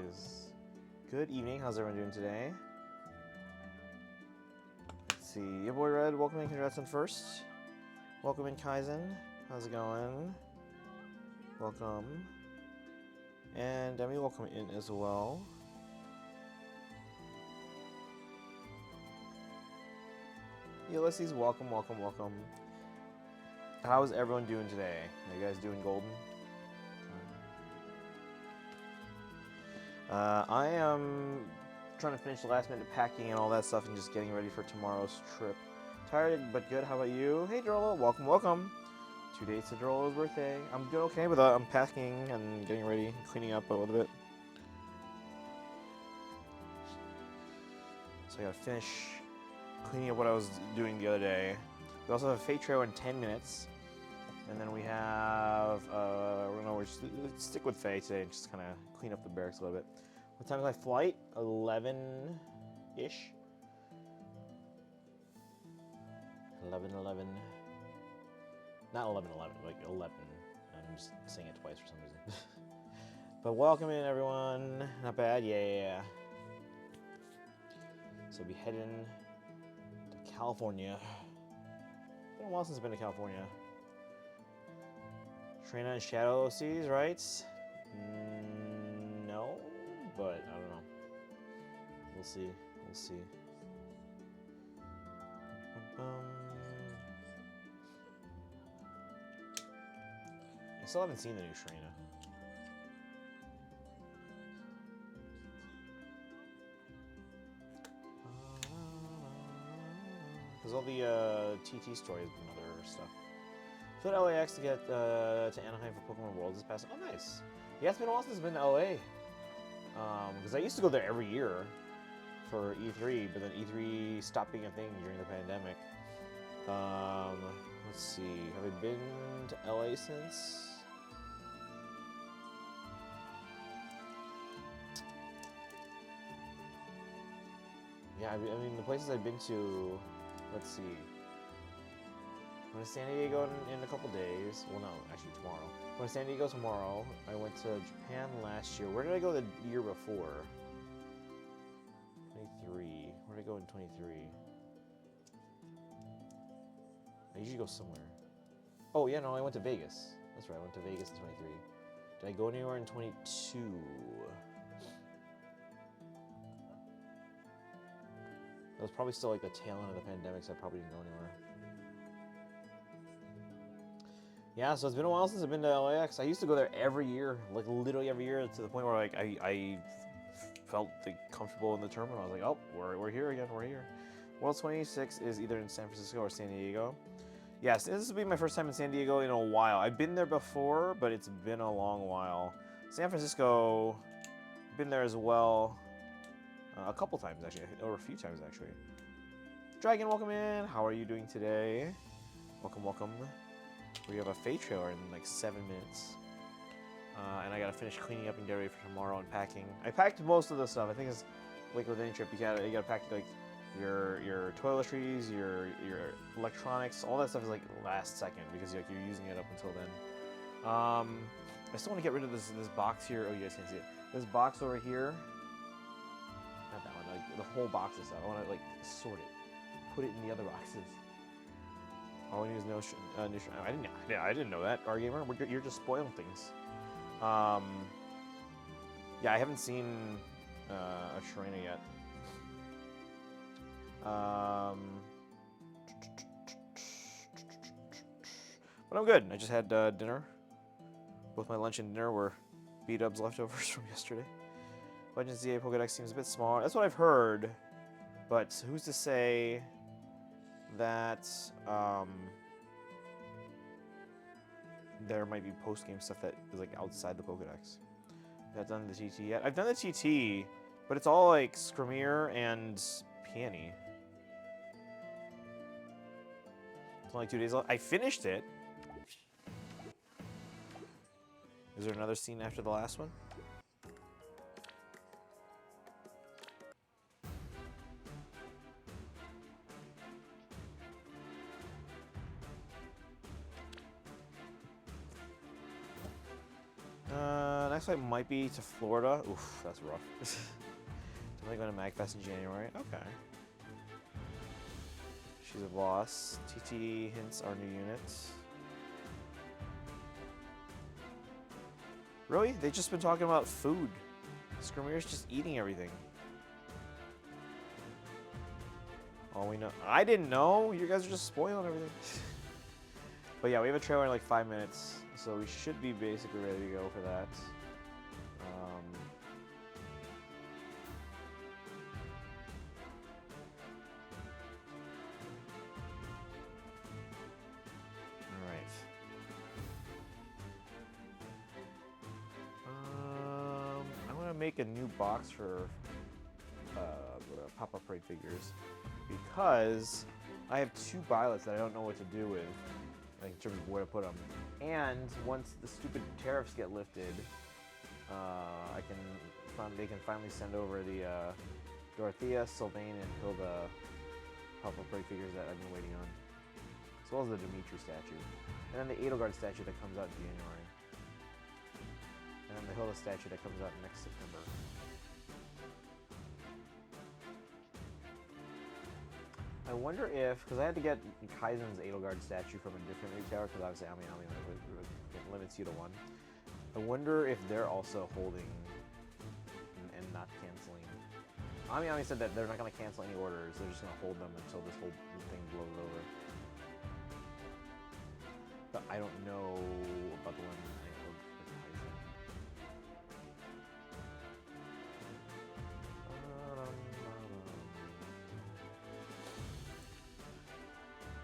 guys? Good evening. How's everyone doing today? Let's see. Your boy Red, welcome in. Congrats on first. Welcome in, Kaizen. How's it going? Welcome. And Demi, welcome in as well. Ulysses, welcome, welcome, welcome. How's everyone doing today? Are you guys doing golden? I am trying to finish the last minute packing and all that stuff and just getting ready for tomorrow's trip. Tired, but good. How about you? Hey, Drolo. Welcome, welcome. 2 days to Drolo's birthday. I'm doing okay with that. I'm packing and getting ready, cleaning up a little bit. So I gotta finish cleaning up what I was doing the other day. We also have a fate trail in 10 minutes. And then we have, we're just stick with Faye today and just kind of clean up the barracks a little bit. What time is my flight? 11-ish. 11. Not 11, like 11. I'm just saying it twice for some reason. But welcome in, everyone. Not bad, yeah. So we'll be heading to California. It's been a while since I've been to California. Train on Shadow Seas, right? No, but I don't know. We'll see. I still haven't seen the new Shrina. There's all the TT stories and other stuff. Flew to LAX to get to Anaheim for Pokemon Worlds this past. Oh, nice. Yeah, it's been a while since I've been to LA. Because I used to go there every year for E3, but then E3 stopped being a thing during the pandemic. Let's see. Have I been to LA since? Yeah, I mean the places I've been to. Let's see. I'm going to San Diego in a couple days. Well, no, actually tomorrow. I'm going to San Diego tomorrow. I went to Japan last year. Where did I go the year before? 23. Where did I go in 23? I usually go somewhere. Oh, yeah, no, I went to Vegas. That's right, I went to Vegas in 23. Did I go anywhere in 22? That was probably still like the tail end of the pandemic, so I probably didn't go anywhere. Yeah, so it's been a while since I've been to LAX. I used to go there every year, like literally every year, to the point where like I felt like, comfortable in the terminal. I was like, oh, we're here again, we're here. World 26 is either in San Francisco or San Diego. Yes, this will be my first time in San Diego in a while. I've been there before, but it's been a long while. San Francisco, been there as well. A couple times actually, or a few times actually. Dragon, welcome in. How are you doing today? Welcome, welcome. We have a fate trailer in like 7 minutes. And I gotta finish cleaning up and get ready for tomorrow and packing. I packed most of the stuff. I think it's like with any trip, you gotta pack like your toiletries, your electronics, all that stuff is like last second because like, you're using it up until then. I still want to get rid of this box here. Oh, you guys can't see it. This box over here. Not that one. Like the whole box of stuff. I want to like sort it, put it in the other boxes. All we need is no. I didn't know that. R Gamer, you're just spoiling things. Yeah, I haven't seen a Sharena yet. But I'm good. I just had dinner. Both my lunch and dinner were B-dubs leftovers from yesterday. Legends ZA Pokédex seems a bit smaller. That's what I've heard. But who's to say that there might be post-game stuff that is like outside the Pokédex. I haven't done the TT yet. I've done the TT, but it's all like Skrymir and Peony. It's only 2 days left. I finished it. Is there another scene after the last one? next flight might be to Florida. Oof, that's rough. Definitely going to MagFest in January. Okay. She's a boss. TT hints our new units. Really? They've just been talking about food. Skirmir's just eating everything. All we know. I didn't know. You guys are just spoiling everything. But yeah, we have a trailer in like 5 minutes, so we should be basically ready to go for that. I'm gonna make a new box for pop-up parade figures because I have 2 pilots that I don't know what to do with, like in terms of where to put them. And once the stupid tariffs get lifted, they can finally send over the Dorothea, Sylvain, and Hilda pop-up parade figures that I've been waiting on, as well as the Dimitri statue, and then the Edelgard statue that comes out in January. And then the Hilda statue that comes out next September. I wonder if, because I had to get Kaizen's Edelgard statue from a different retailer, because obviously Ami limits you to 1. I wonder if they're also holding and not canceling. Ami said that they're not going to cancel any orders, they're just going to hold them until this whole thing blows over. But I don't know about the one I ordered for Kaizen.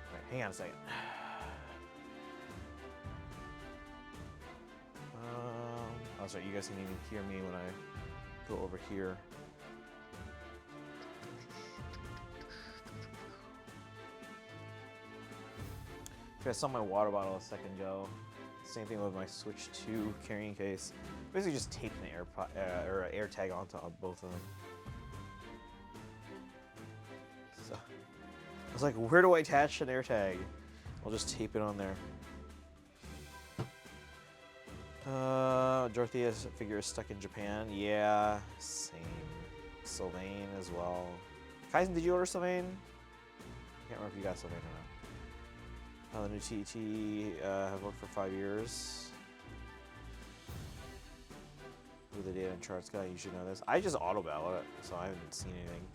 Alright, hang on a second. Oh, sorry, you guys can even hear me when I go over here. I saw my water bottle a second ago. Same thing with my Switch 2 carrying case. Basically just taped an air tag onto both of them. So I was like, where do I attach an air tag? I'll just tape it on there. Dorothea's figure is stuck in Japan. Yeah, same. Sylvain as well. Kaizen, did you order Sylvain? I can't remember if you got Sylvain or not. The new TT have worked for 5 years. With the data and charts guy, you should know this. I just auto ballot it, so I haven't seen anything.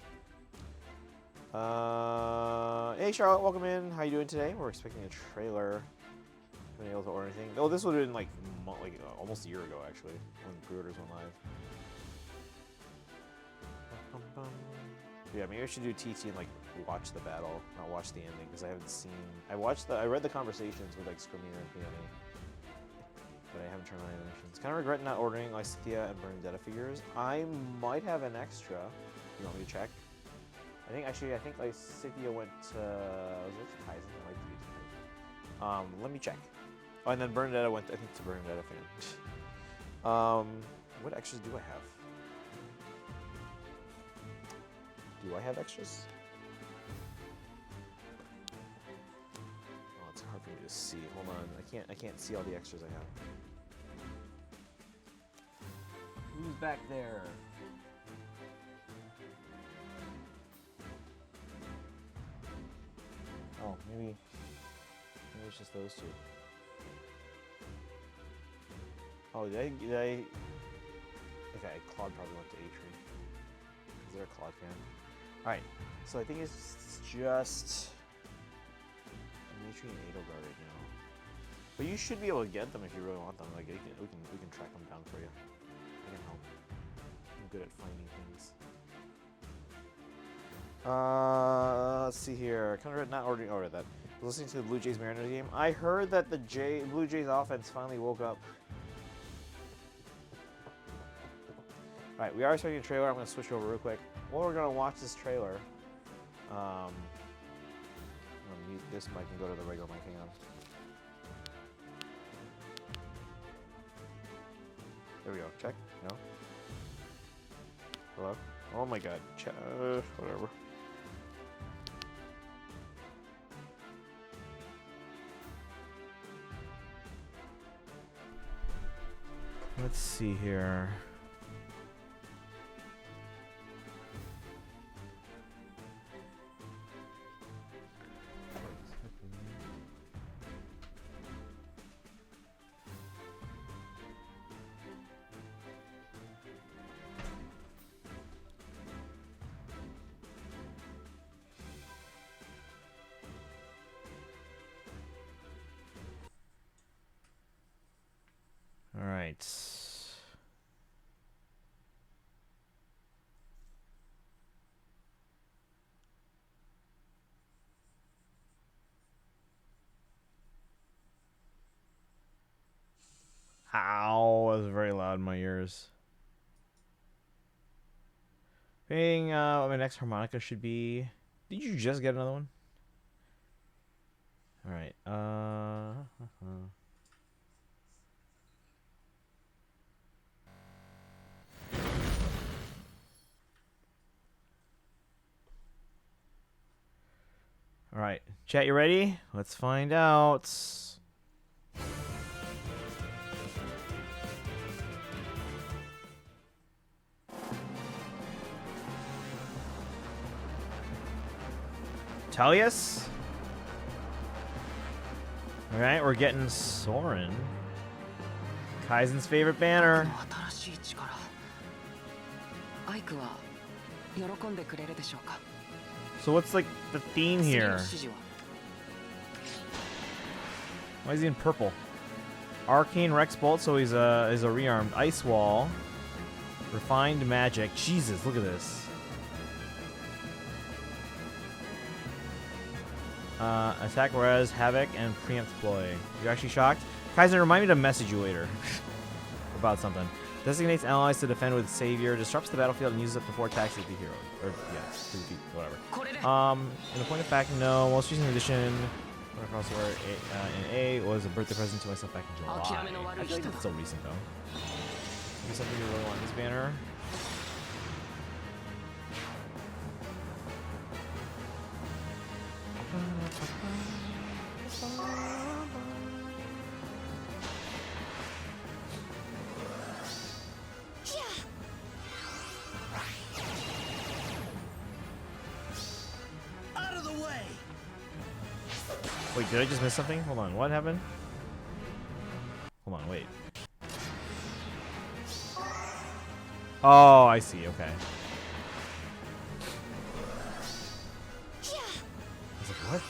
Hey Charlotte, welcome in. How you doing today? We're expecting a trailer. Haven't been able to order anything. Oh, this would have been like almost a year ago actually, when the pre-orders went live. Yeah, maybe I should do TT and like watch the battle, not watch the ending, because I haven't seen. I read the conversations with like Skirmir and Peony, but I haven't turned on any missions. Kind of regret not ordering Lysithea and Bernadetta figures. I might have an extra. You want me to check? I think Lysithea went to. Was it to Kaizen? It might be to Kaizen. Let me check. Oh, and then Bernadetta went, I think, to Bernadetta fan. What extras do I have? Do I have extras? Oh, it's hard for me to see. Hold on, I can't see all the extras I have. Who's back there? Oh, maybe it's just those two. Oh, did I? Okay, Claude probably went to A-Tree. Is there a Claude fan? Alright, so I think it's just Dimitri and Edelgard right now. But you should be able to get them if you really want them. Like we can track them down for you. I can help. I'm good at finding things. Let's see here. Conrad not ordering. Oh, that. I was listening to the Blue Jays Mariners game. I heard that the Blue Jays offense finally woke up. Alright, we are starting a trailer. I'm going to switch over real quick. While we're going to watch this trailer, I'm going to mute this mic and go to the regular mic. Hang on. There we go. Check. No? Hello? Oh my god. Whatever. Let's see here. All right. Ow, that was very loud in my ears. Paying what my next harmonica should be. Did you just get another one? All right. All right, chat, you ready? Let's find out. Tullius? All right, we're getting Soren. Kaizen's favorite banner. So what's like the theme here? Why is he in purple? Arcane Rex Bolt, so he's a rearmed. Ice Wall. Refined Magic. Jesus, look at this. Attack Res, Havoc, and Preempt Ploy. You're actually shocked? Kaizen, remind me to message you later about something. Designates allies to defend with Savior, disrupts the battlefield, and uses up to 4 attacks to defeat heroes. Or, yeah, to defeat, whatever. In a point of fact, no. Most recent edition, crossover in A was a birthday present to myself back in July. I feel like that's so recent, though. Maybe something you really want this banner. Wait, did I just miss something? Hold on, what happened? Hold on, wait. Oh, I see, okay. I was like, what?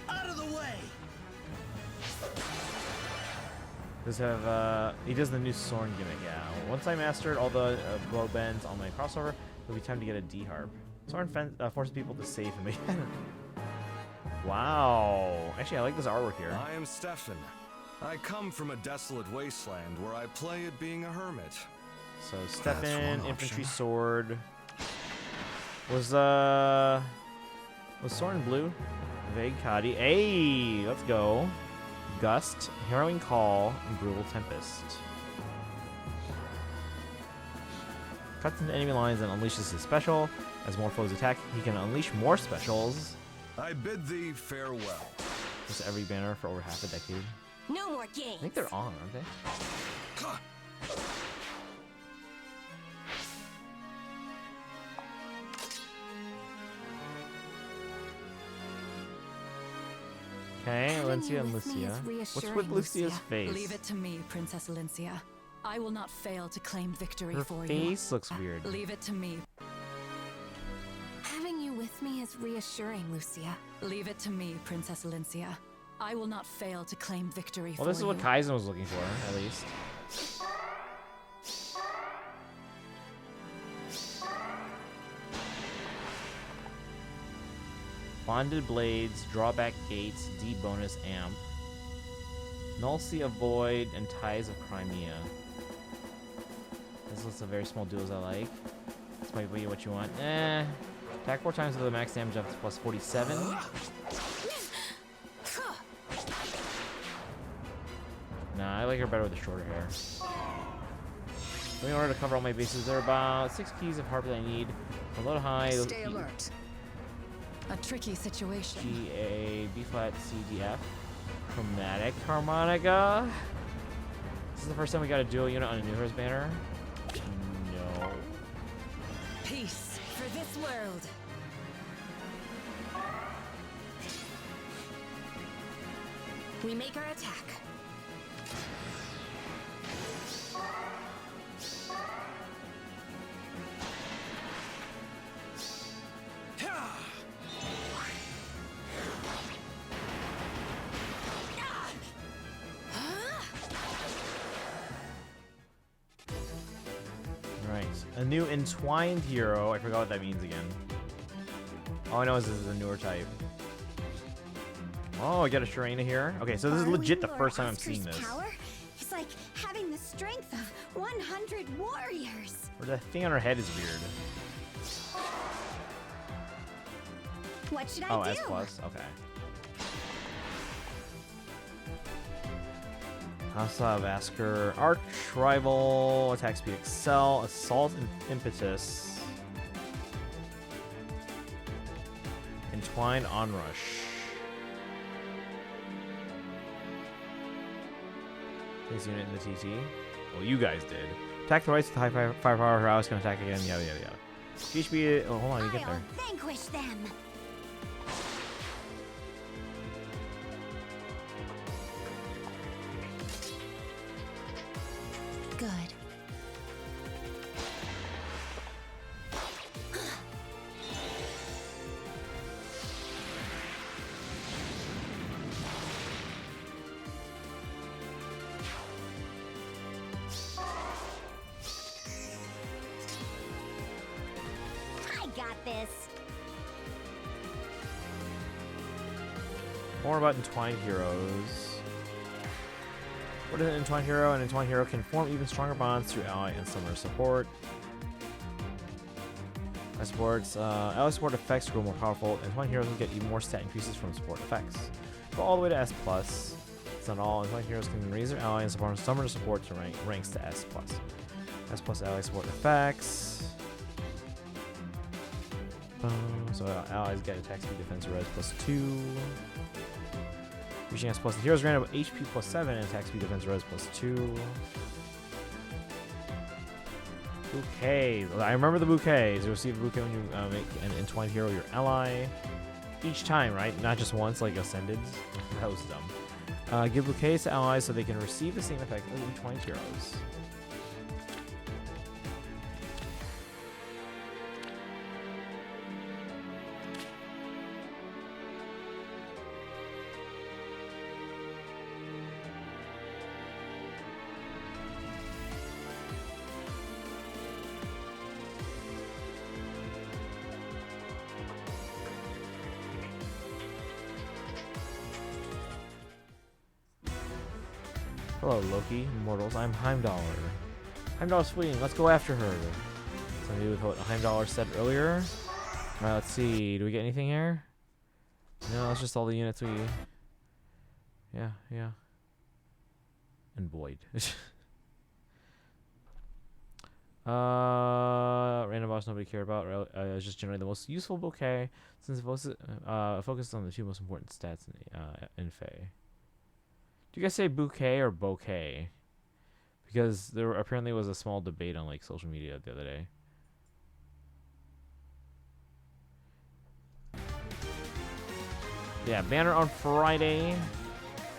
Out of the way! Does have, he does the new Soren gimmick, yeah. Once I mastered all the blow bends on my crossover, it'll be time to get a D-harp. Soren forces people to save him again. Wow. Actually, I like this artwork here. I am Stefan. I come from a desolate wasteland where I play at being a hermit. So Stefan, infantry sword. Was Soren blue? Vague Kadi. Hey, let's go. Gust, Harrowing Call, and Brutal Tempest. Cuts into enemy lines and unleashes his special. As more foes attack, he can unleash more specials. I bid thee farewell. This is every banner for over half a decade. No more games. I think they're on, aren't they? Okay, Alencia and Lucia. What's with Lucia's face? Leave it to me, Princess Alencia. I will not fail to claim victory Her for you. Her face looks weird. Leave it to me. Having you with me is reassuring, Lucia. Leave it to me, Princess Alencia. I will not fail to claim victory for you. Well, this is what Kaizen was looking for, at least. Bonded Blades, Drawback Gates, D bonus amp. Null Sea of Void, and Ties of Crimea. This list of very small duos I like. This might be what you want. Attack 4 times with the max damage up to plus 47. Nah, I like her better with the shorter hair. In order to cover all my bases, there are about 6 keys of harp that I need. From low to high. Stay alert. A tricky situation. G, A, B flat, C, D, F. Chromatic harmonica. This is the first time we got a dual unit on a New Heroes banner. No. Peace for this world. We make our attack. Right. A new entwined hero. I forgot what that means again. All I know is this is a newer type. Oh, I got a Sharena here. Okay, so this is legit the first time I'm seeing this. Power is like having the strength of 100 warriors. Or the thing on her head is weird. What should I Oh, do? S plus. Okay. Hasa Vasker, Arch Rival, Attack Speed Excel, Assault and Impetus, Entwined Onrush. This unit in the TT. Well, you guys did. Attack the rights with high firepower. Her allies can attack again. Yada yada yada. HP. Oh, hold on, you get there. I'll vanquish them. Good. I got this. More about Entwined Heroes. What is an Entwined Hero? An Entwined Hero can form even stronger bonds through ally and summoner support. Ally support effects grow more powerful. Entwined Heroes will get even more stat increases from support effects. Go all the way to S+. It's not all. Entwined Heroes can raise their ally and summoner support to ranks to S+. S+ ally support effects. So allies get attack speed, defense, res +2. Reaching S+, the heroes grant up HP +7 and attack speed, defense, res +2. Bouquet. I remember the bouquets. You receive a bouquet when you make an entwined hero your ally. Each time, right? Not just once, like Ascended. That was dumb. Give bouquets to allies so they can receive the same effect as entwined heroes. Hello, Loki. Mortals, I'm Heimdall. Heimdall's fleeing. Let's go after her. Something to do with what Heimdall said earlier. Alright, let's see. Do we get anything here? No, it's just all the units we... Yeah. And Void. Random boss nobody cared about. It's just generally the most useful bouquet since it focused on the two most important stats in Fae. Do you guys say bouquet or bouquet? Because there apparently was a small debate on like social media the other day. Yeah, banner on Friday.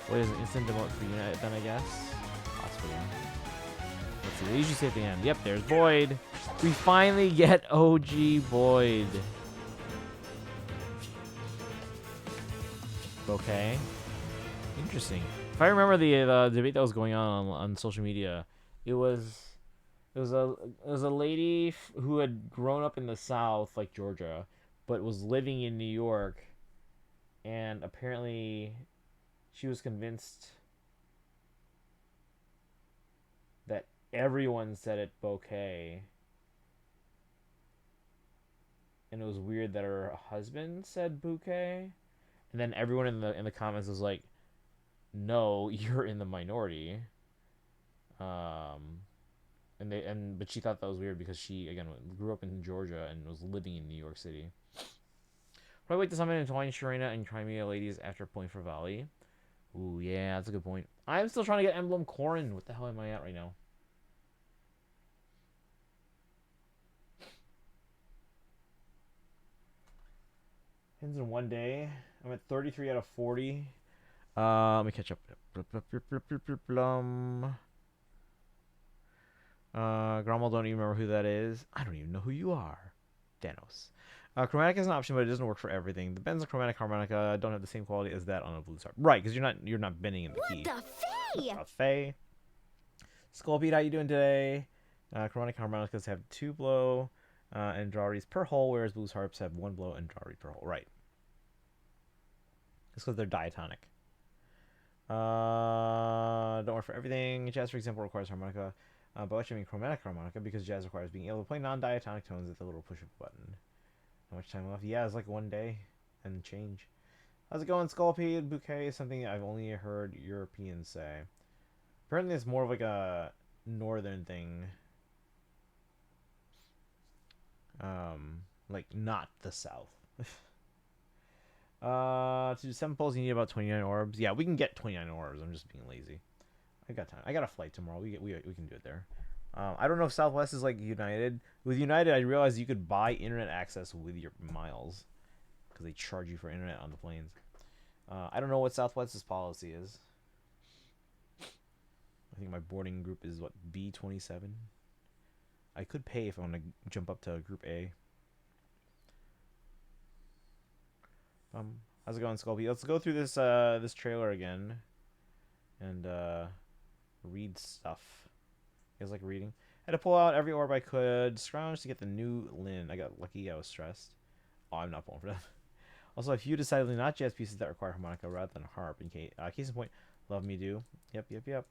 What is an instant demote for unit then, I guess? Possibly. Let's see, they usually say at the end. Yep, there's Boyd. We finally get OG Boyd. Bouquet. Interesting. If I remember the debate that was going on social media, it was a lady who had grown up in the South, like Georgia, but was living in New York, and apparently she was convinced that everyone said it bouquet, and it was weird that her husband said bouquet, and then everyone in the comments was like, no, you're in the minority. But she thought that was weird because she again grew up in Georgia and was living in New York City. Probably wait to summon Entwined Sharena and Crimea ladies after pulling for Valley. Ooh, yeah, that's a good point. I'm still trying to get Emblem Corrin. What the hell am I at right now? Ends in 1 day. I'm at 33 out of 40. Let me catch up. Grommel, don't even remember who that is. I don't even know who you are. Thanos. Chromatic is an option, but it doesn't work for everything. The bends of chromatic harmonica don't have the same quality as that on a blues harp. Right, because you're not bending in the key. What the fey? Faye. Skullbeat, how you doing today? Chromatic harmonicas have 2 blow and draw reeds per hole, whereas blues harps have 1 blow and draw reed per hole. Right. It's because they're diatonic. Don't work for everything. Jazz, for example, requires harmonica. But what you mean chromatic harmonica? Because jazz requires being able to play non-diatonic tones with a little push of a button. How much time left? Yeah, it's like 1 day and change. How's it going, Skullpede? Bouquet is something I've only heard Europeans say. Apparently it's more of like a northern thing. Like not the south. To do 7 pulls you need about 29 orbs. Yeah, we can get 29 orbs. I'm just being lazy. I got time. I got a flight tomorrow. We can do it there. I don't know if Southwest is like United. With United, I realized you could buy internet access with your miles because they charge you for internet on the planes. I don't know what Southwest's policy is. I think my boarding group is what, B27. I could pay if I want to jump up to Group A. How's it going, Sculpey? Let's go through this this trailer again and read stuff. You guys like reading? I had to pull out every orb I could. Scrounge to get the new Lin. I got lucky. I was stressed. Oh, I'm not pulling for that. Also, a few decidedly not jazz pieces that require harmonica rather than harp. In case in point, Love Me Do. Yep. I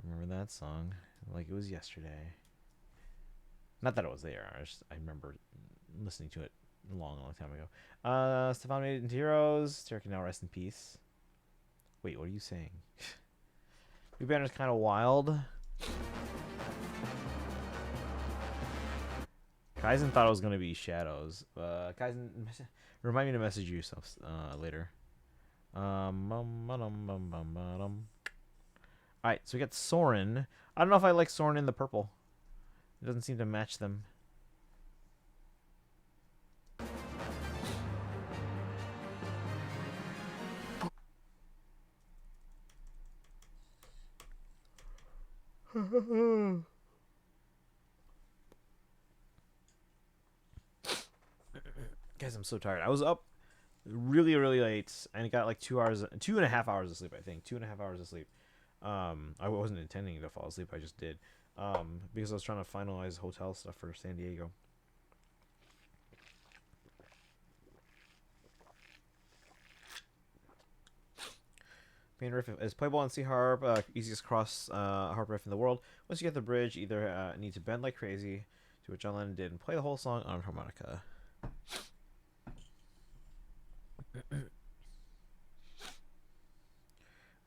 remember that song like it was yesterday. Not that it was there. I remember listening to it a long time ago. Stefan made it into Heroes. Terry can now rest in peace. Wait, what are you saying? Your banner's kind of wild. Kaizen thought it was going to be Shadows. Kaizen, remind me to message you yourself later. Alright, so we got Soren. I don't know if I like Soren in the purple. It doesn't seem to match them. Guys, I'm so tired. I was up really late and got like 2.5 hours of sleep. I think 2.5 hours of sleep. I wasn't intending to fall asleep. I just did because I was trying to finalize hotel stuff for San Diego. Main riff is playable on C harp, easiest cross harp riff in the world. Once you get the bridge, either need to bend like crazy, do what John Lennon did, and play the whole song on harmonica.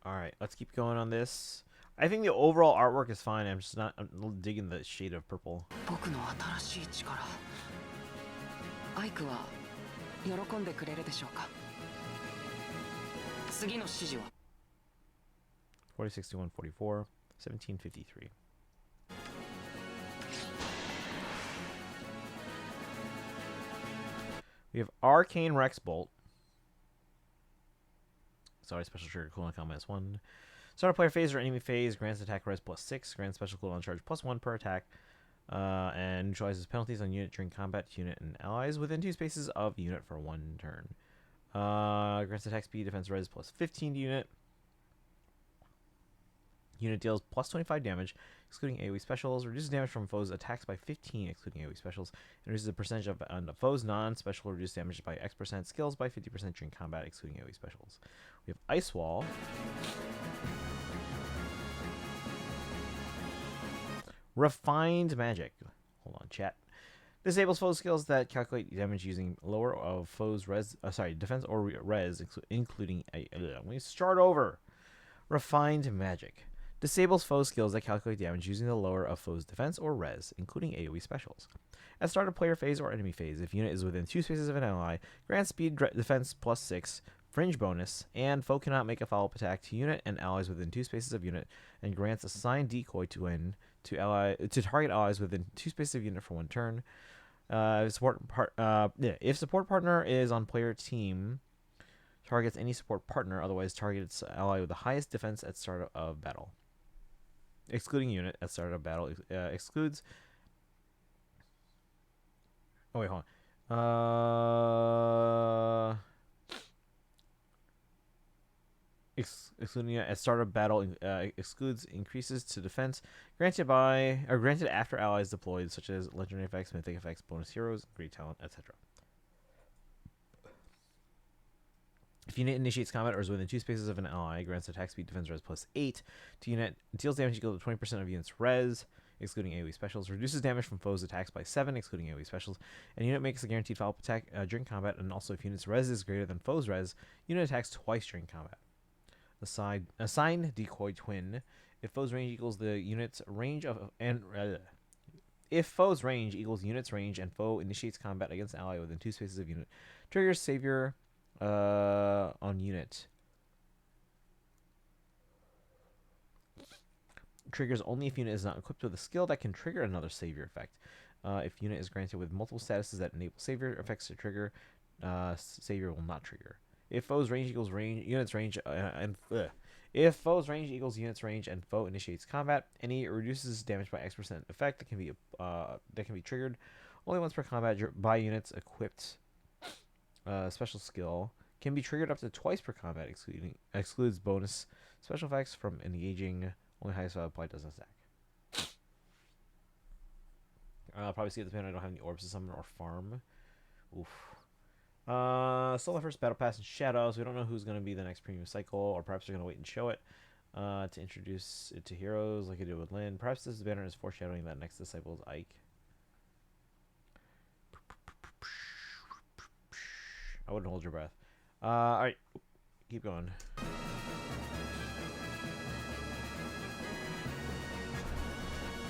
Alright, let's keep going on this. I think the overall artwork is fine. I'm just not digging the shade of purple. 4061 44 1753. We have Arcane Rex Bolt. Sorry, special trigger cooldown count -1. Start a player phase or enemy phase grants attack res +6, grants special cooldown charge +1 per attack, and neutralizes penalties on unit during combat to unit and allies within 2 spaces of unit for 1 turn. Grants attack speed, defense res +15 to unit. Unit deals +25 damage, excluding AoE specials. Reduces damage from foes' attacks by 15, excluding AoE specials. And reduces the percentage of foes' non-special reduced damage by X%. Skills by 50% during combat, excluding AoE specials. We have Ice Wall. Refined Magic. Hold on, chat. Disables foes' skills that calculate damage using lower of foes' defense or res, including let me start over. Refined Magic. Disables foes' skills that calculate damage using the lower of foes' defense or res, including AoE specials. At start of player phase or enemy phase, if unit is within 2 spaces of an ally, grant speed defense +6 fringe bonus, and foe cannot make a follow-up attack to unit and allies within 2 spaces of unit, and grants assigned decoy twin to target allies within 2 spaces of unit for 1 turn. If support partner is on player team, targets any support partner, otherwise target its ally with the highest defense at start of battle. Excluding unit at start of battle. Excludes... Oh, wait, hold on. Excluding unit at start of battle. Excludes increases to defense granted after allies deployed, such as legendary effects, mythic effects, bonus heroes, great talent, etc. If unit initiates combat or is within 2 spaces of an ally, grants attack speed defense res +8 to unit, deals damage equal to 20% of unit's res, excluding AoE specials, reduces damage from foes' attacks by 7, excluding AoE specials, and unit makes a guaranteed follow-up attack during combat, and also if unit's res is greater than foes' res, unit attacks twice during combat. Assign decoy twin. If foes' range equals the unit's range if foe's range equals unit's range and foe initiates combat against an ally within 2 spaces of unit, triggers savior on unit. Triggers only if unit is not equipped with a skill that can trigger another savior effect. If unit is granted with multiple statuses that enable savior effects to trigger, savior will not trigger. If foe's range equals unit's range if foe's range equals unit's range and foe initiates combat, any reduces damage by X% effect that can be triggered only once per combat by units equipped. Special skill can be triggered up to twice per combat, excludes bonus special effects from engaging. Only highest value applied doesn't stack. I'll probably see at the point I don't have any orbs to summon or farm. Oof. Still the first battle pass in Shadows. We don't know who's going to be the next premium cycle, or perhaps they're going to wait and show it to introduce it to heroes like I did with Lyn. Perhaps this banner is foreshadowing that next disciple is Ike. I wouldn't hold your breath. Alright, keep going.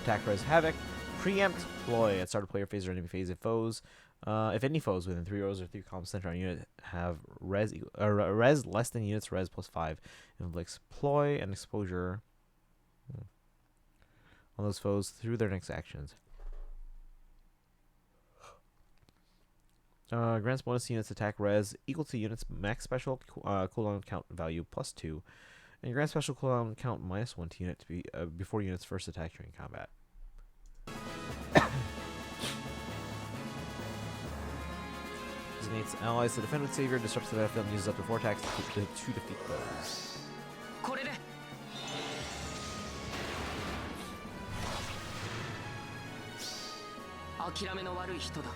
Attack res havoc. Preempt ploy at start of player phase or enemy phase if any foes within 3 rows or 3 columns center on unit have res less than unit's res +5, inflicts ploy and exposure on those foes through their next actions. Grants bonus to units attack res equal to unit's max special cooldown count value +2, and grants special cooldown count -1 to unit to be before unit's first attack during combat. Designates allies to defend with savior, disrupts the battlefield, and uses up to 4 attacks to defeat foes. これで諦めの悪い人だ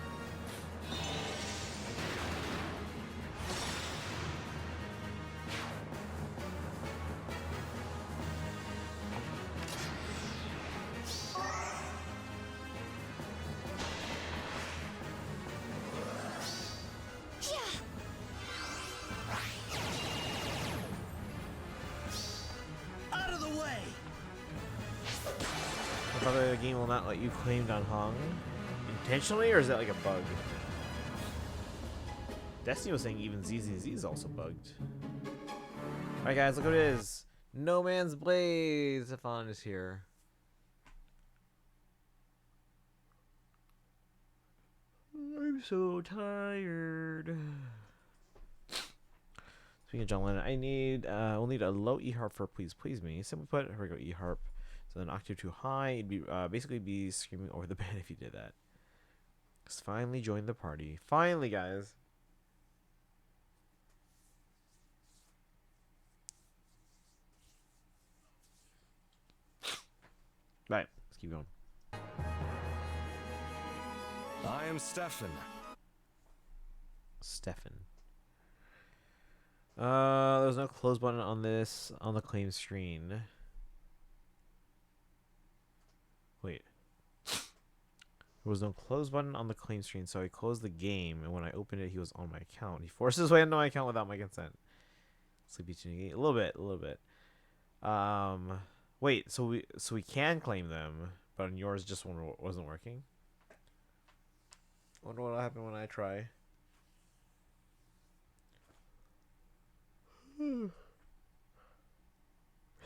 Probably the game will not let you claim Dan Hong intentionally, or is that like a bug? Destiny was saying even ZZZ is also bugged. Alright guys, look what it is. No Man's Blade. Stefan is here. I'm so tired. Speaking of John Lennon, we'll need a low E harp for Please Please Me. Simply put, here we go, E harp. So an octave too high, it'd be basically be screaming over the bed if you did that. Just finally joined the party. Finally, guys. Right, let's keep going. I am Stefan. Stefan. There's no close button on the claim screen. Wait. There was no close button on the claim screen, so I closed the game, and when I opened it, he was on my account. He forced his way into my account without my consent. Sleepy tuning a little bit. Wait, so we can claim them, but on yours just wasn't working. Wonder what'll happen when I try.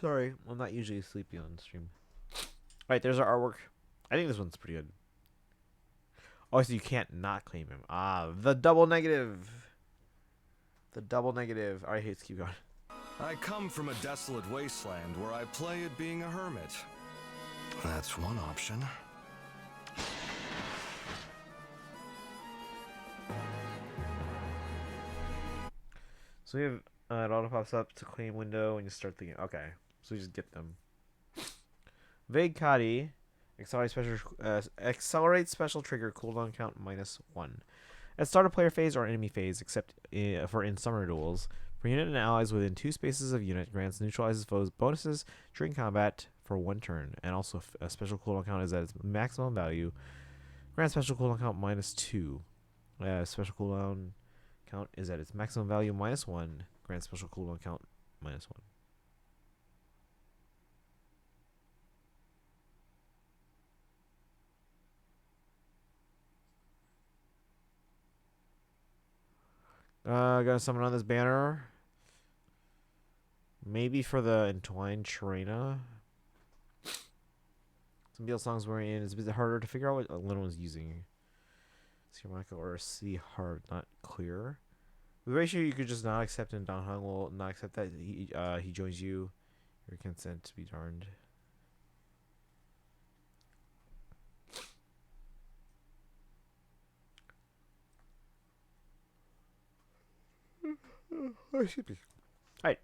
Sorry, I'm not usually sleepy on stream. Alright, there's our artwork. I think this one's pretty good. Oh, so you can't not claim him. Ah, the double negative. The double negative. Alright, let's keep going. I come from a desolate wasteland where I play at being a hermit. That's one option. So we have it auto pops up to claim window and you start thinking, okay, so we just get them. Vague Kadi, accelerate special trigger cooldown count -1. At start of player phase or enemy phase, except for in summer duels, for unit and allies within 2 spaces of unit, grants neutralizes foes bonuses during combat for 1 turn, and also a special cooldown count is at its maximum value. Grant special cooldown count -2. Special cooldown count is at its maximum value -1. Grant special cooldown count -1. Gonna summon on this banner. Maybe for the Entwined Trina. Some BL songs we're in. It's a bit harder to figure out what Lin was using. C harmonica or C hard, not clear. With ratio, you could just not accept, and Don Hung will not accept that he joins you. Your consent to be darned. Alright.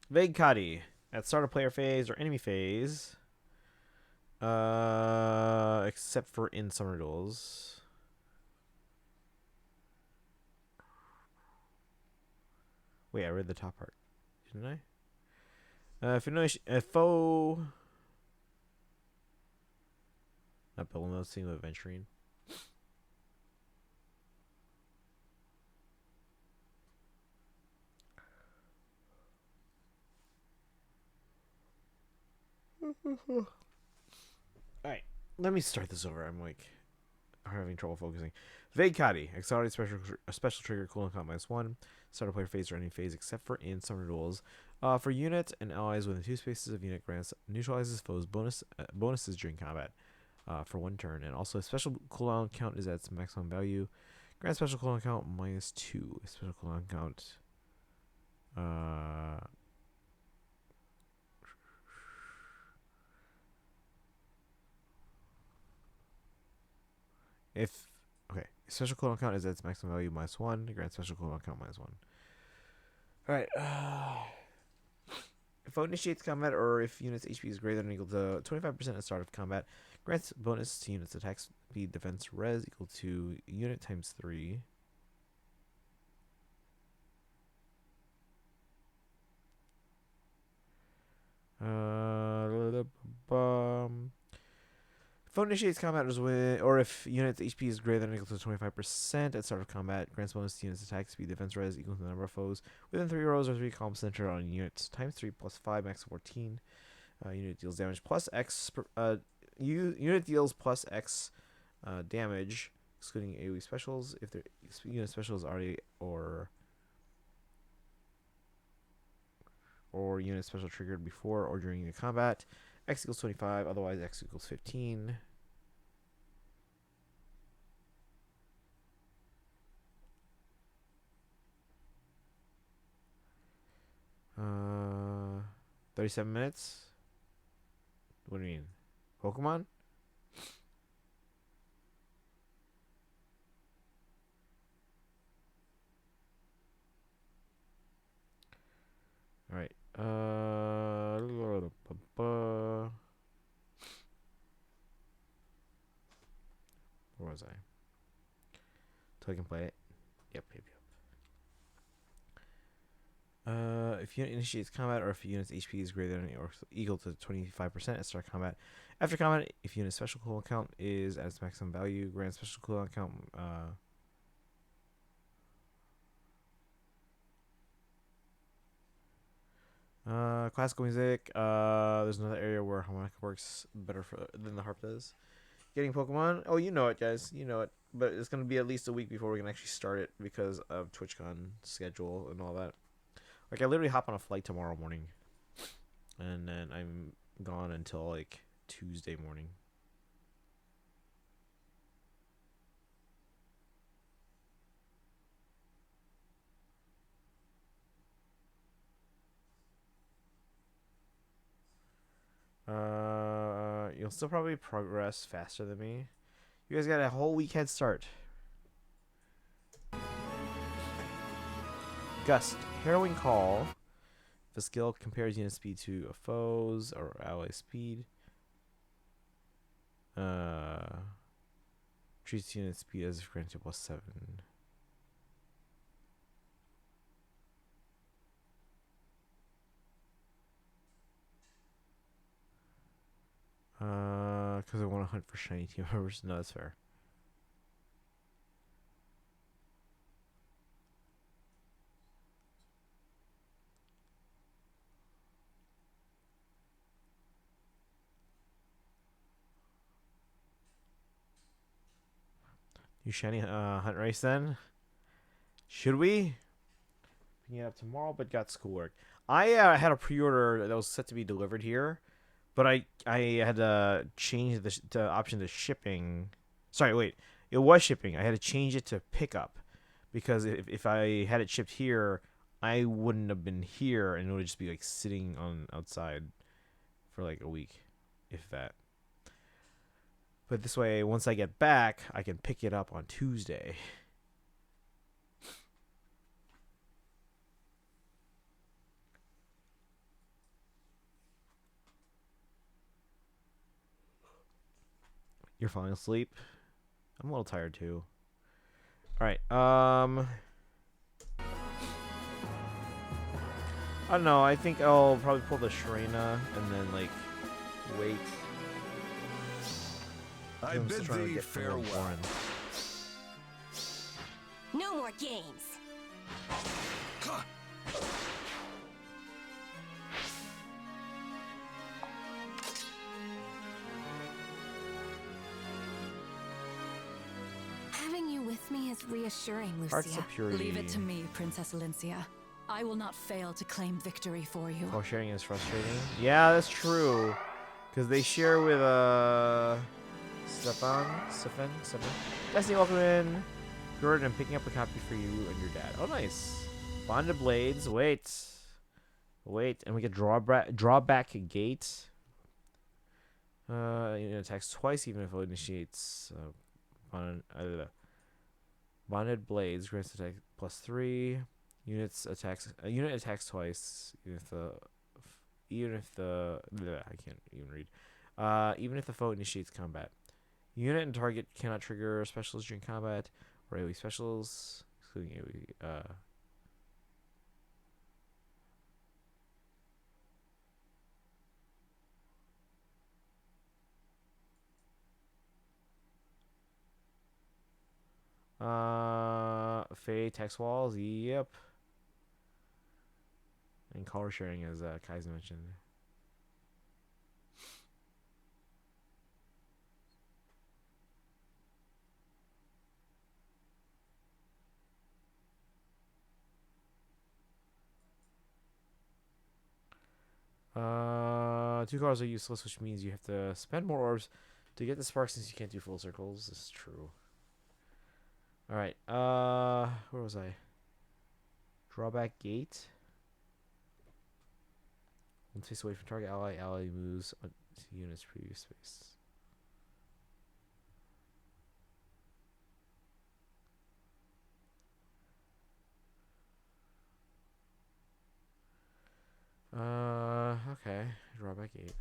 Vague Kadi. At start of player phase or enemy phase. Except for in summer duels. Wait, I read the top part. Didn't I? Foe. Not Bill no scene of adventuring. Alright, let me start this over. I'm having trouble focusing. Vague Kadi. Accelerated special trigger cooldown count -1. Start a player phase or any phase except for in summer duels. For units and allies within 2 spaces of unit, grants neutralizes foes bonuses during combat for 1 turn. And also a special cooldown count is at its maximum value. Grant special cooldown count -2. Special cooldown count. Special cooldown count is at its maximum value -1. Grant special cooldown count -1. Alright. If foe initiates combat or if unit's HP is greater than or equal to 25% at start of combat, grants bonus to unit's attack speed defense res equal to unit times 3. Foe initiates combat or if unit's HP is greater than or equal to 25% at start of combat, grants bonus to unit's attack speed defense res equal to the number of foes within 3 rows or 3 columns centered on units times 3 plus 5 max 14. Unit deals damage plus X. Unit deals plus X damage, excluding AoE specials if their unit special is already or unit special triggered before or during the combat. X equals 25, otherwise X equals 15. Uh, 37 minutes? What do you mean? Pokemon? Alright. Where was I? So I can play it. Yep. If unit initiates combat or if unit's HP is greater than or equal to 25% at start combat. After combat, if unit's special cooldown count is at its maximum value, grant special cooldown count classical music. There's another area where harmonica works better than the harp does. Getting Pokemon. Oh, you know it, guys. You know it. But it's going to be at least a week before we can actually start it because of TwitchCon schedule and all that. Like I literally hop on a flight tomorrow morning, and then I'm gone until like Tuesday morning. You'll still probably progress faster than me. You guys got a whole week head start. Gust, Harrowing Call. The skill compares unit speed to a foe's or ally speed. Treats unit speed as granted +7. Because I want to hunt for shiny team members. No, that's fair. You shiny hunt race then? Should we? Picking it up tomorrow, but got schoolwork. I had a pre-order that was set to be delivered here, but I had to change the option to shipping. Sorry, wait. It was shipping. I had to change it to pickup because if I had it shipped here, I wouldn't have been here, and it would just be like sitting on outside for like a week, if that. But this way, once I get back, I can pick it up on Tuesday. You're falling asleep? I'm a little tired too. Alright, I don't know, I think I'll probably pull the Shrena and then like wait. I I'm bid still trying to thee get from Lord farewell. Warren. No more games. Having you with me is reassuring, Hearts Lucia. of Purity. Leave it to me, Princess Alencia. I will not fail to claim victory for you. Oh, sharing is frustrating. Yeah, that's true. Because they share with Stefan. Destiny, welcome in. Jordan, I'm picking up a copy for you and your dad. Oh, nice. Bonded Blades. Wait, and we get drawback gate. It attacks twice, even if it initiates. Bonded Blades grants attack +3. Unit attacks twice, even if the I can't even read. Even if the foe initiates combat. Unit and target cannot trigger specials during combat or AoE specials, excluding AoE. Fey text walls, yep. And color sharing, as Kai's mentioned. Two colors are useless, which means you have to spend more orbs to get the sparks since you can't do full circles. This is true. Alright, where was I? Drawback gate. One space away from target ally. Ally moves to unit's previous space. Okay. Drawback 8.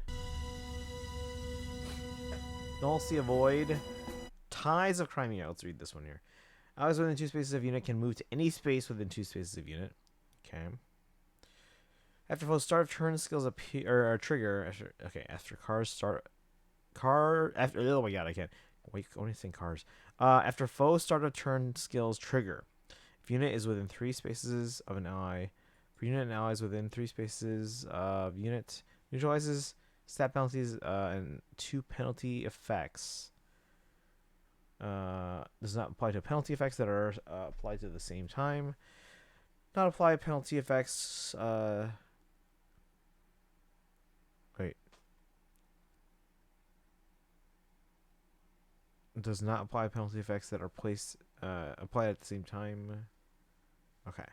Nullsea Avoid. Ties of Crimea. Let's read this one here. Allies within 2 spaces of unit can move to any space within 2 spaces of unit. Okay. After foe's start of turn skills appear or trigger. After cars start. Oh my god, I can't. Wait, only think cars. After foe's start of turn skills trigger. If unit is within 3 spaces of an ally. For unit and allies within 3 spaces of unit, neutralizes stat penalties and 2 penalty effects. Does not apply to penalty effects that are applied at the same time. Not apply penalty effects. Wait. It does not apply penalty effects that are placed applied at the same time. Okay.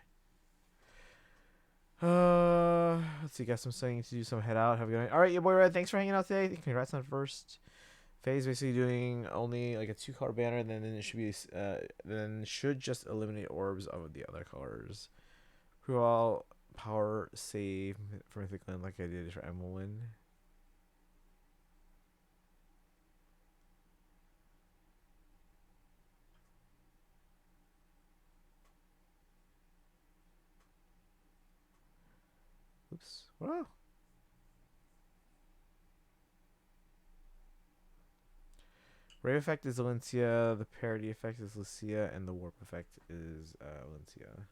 Let's see. Got some studying to do. Some head out. Have a good night. All right, your boy Red. Thanks for hanging out today. Congrats on first phase. Basically doing only like a 2-color banner. Then it should be then should just eliminate orbs of the other colors. Who all power save for Mythic Land like I did for Emerald. Oops. Wow. Ray effect is Valencia, the parity effect is Lucia, and the warp effect is Valencia.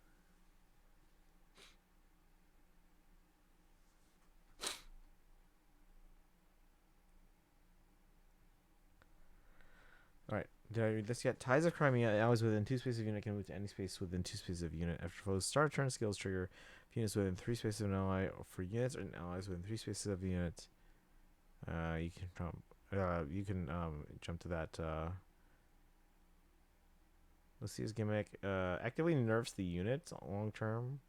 Alright, did I read this yet? Ties of Crimea, allies within 2 spaces of unit can move to any space within 2 spaces of unit. After foes start turn skills trigger, if units within 3 spaces of an ally, or for units and allies within 3 spaces of a unit, you can jump to that. Let's see his gimmick. Actively nerfs the unit long term.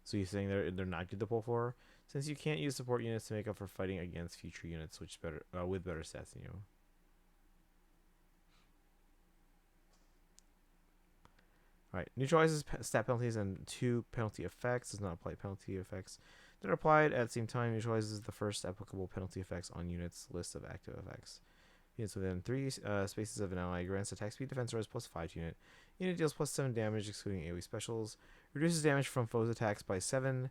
So you're saying they're not good to pull for, since you can't use support units to make up for fighting against future units, which better with better stats than you. Alright, neutralizes stat penalties and 2 penalty effects. Does not apply penalty effects that are applied at the same time. Neutralizes the first applicable penalty effects on units list of active effects. Units within 3 spaces of an ally grants attack speed defense res +5 to unit. Unit deals +7 damage excluding AoE specials. Reduces damage from foes attacks by 7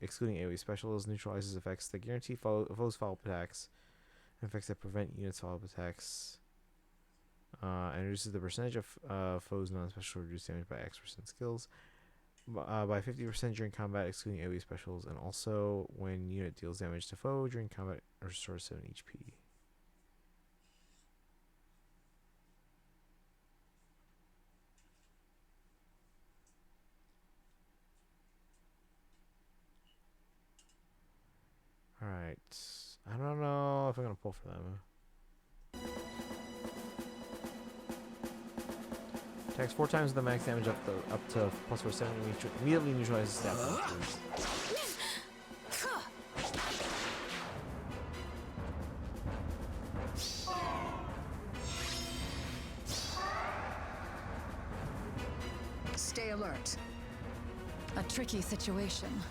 excluding AoE specials. Neutralizes effects that guarantee foes follow-up attacks. Effects that prevent units follow-up attacks. And reduces the percentage of foes non-special reduced damage by X% skills. By 50% during combat excluding AoE specials. And also when unit deals damage to foe during combat restores 7 HP. Alright. I don't know if I'm going to pull for them. Attacks 4 times the max damage up to +470. Immediately neutralizes stat penalties. Stay alert. A tricky situation.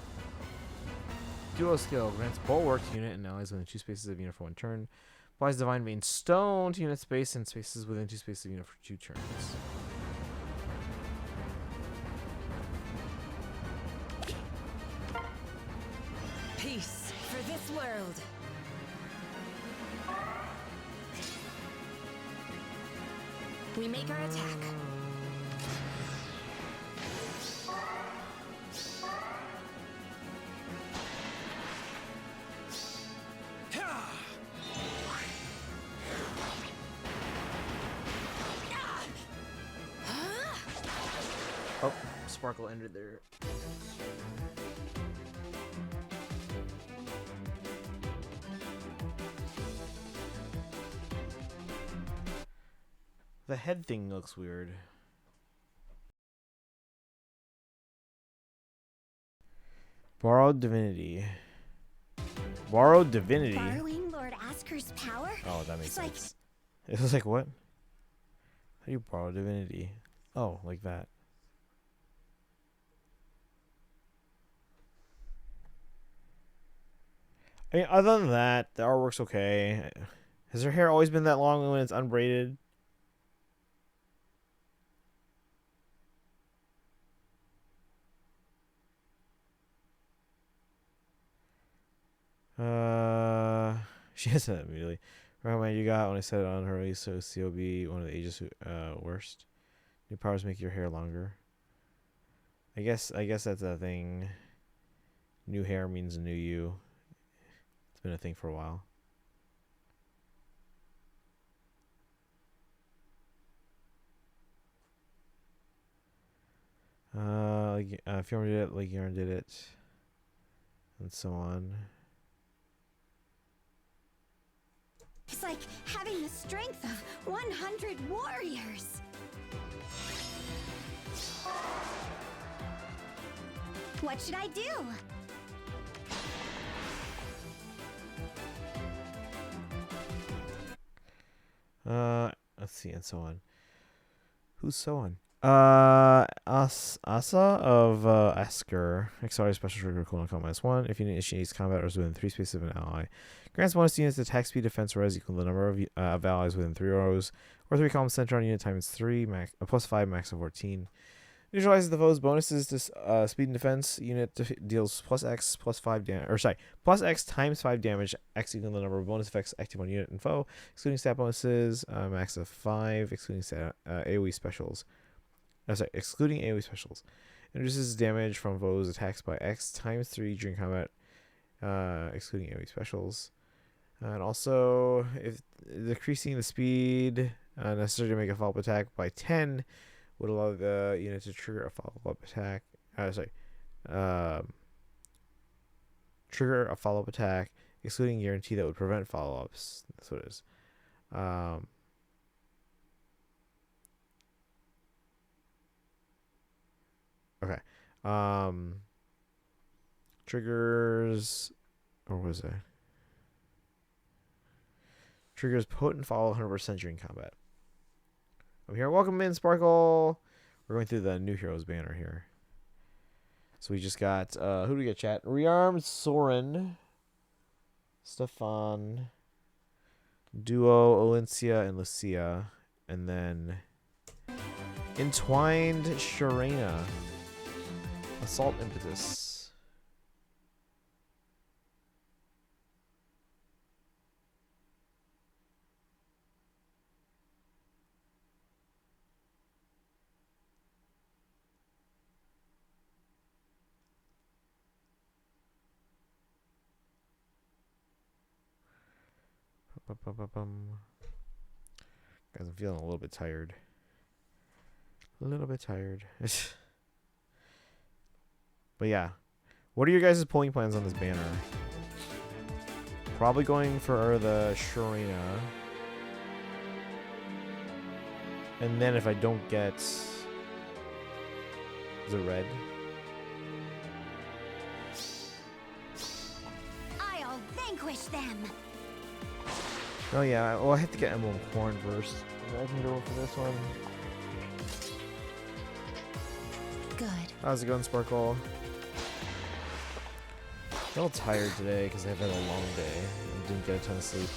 Duo skill grants bulwark to unit and allies within 2 spaces of unit for 1 turn. Applies Divine Vein Stone to unit space and spaces within 2 spaces of unit for 2 turns. Peace for this world. We make our attack. Oh, Sparkle ended there. The head thing looks weird. Borrowed Divinity. Borrowed Divinity? Borrowing Lord Asker's power? Oh, that makes It's like- sense. It was like, what? How do you borrow Divinity? Oh, like that. I mean, other than that, the artwork's okay. Has her hair always been that long when it's unbraided? She has that immediately. Recommend you got when I said it on her release, so COB, one of the ages worst. New powers make your hair longer. I guess that's a thing. New hair means new you. It's been a thing for a while. If you already did it, like Yarn did it, and so on. It's like having the strength of 100 warriors. What should I do? Let's see, and so on. Who's so on? Asa of Esker. Accelerated special trigger cooldown combat -1. If you initiate combat or is within 3 spaces of an ally. Grants bonus to units attack speed, defense, res equal to the number of allies within 3 rows. Or 3 columns centered on unit times 3, max, +5, max of 14. Neutralizes the foe's bonuses to speed and defense. Unit deals +X +5 damage, or sorry, +X times 5 damage. X equal to the number of bonus effects active on unit and foe, excluding stat bonuses. Max of 5, excluding stat, AOE specials. Excluding AOE specials. Reduces damage from foes attacks by X times 3 during combat, excluding AOE specials. And also, if decreasing the speed necessary to make a follow-up attack by 10. Would allow the unit to trigger a follow-up attack. Trigger a follow-up attack, excluding guarantee that would prevent follow-ups. That's what it is. Okay. Triggers, or was it? Triggers potent follow 100% during combat. I'm here. Welcome in, Sparkle. We're going through the new heroes banner here. So we just got, who do we get, chat? Rearmed Soren, Stefan, Duo, Olencia, and Lucia. And then Entwined Sharena. Assault Impetus. Guys, I'm feeling a little bit tired. But yeah. What are your guys' polling plans on this banner? Probably going for the Sharena. And then if I don't get the red. I'll vanquish them. Oh yeah, well I have to get Emblem Corn first. I can go for this one. Good. How's it going, Sparkle? I'm a little tired today because I've had a long day and didn't get a ton of sleep.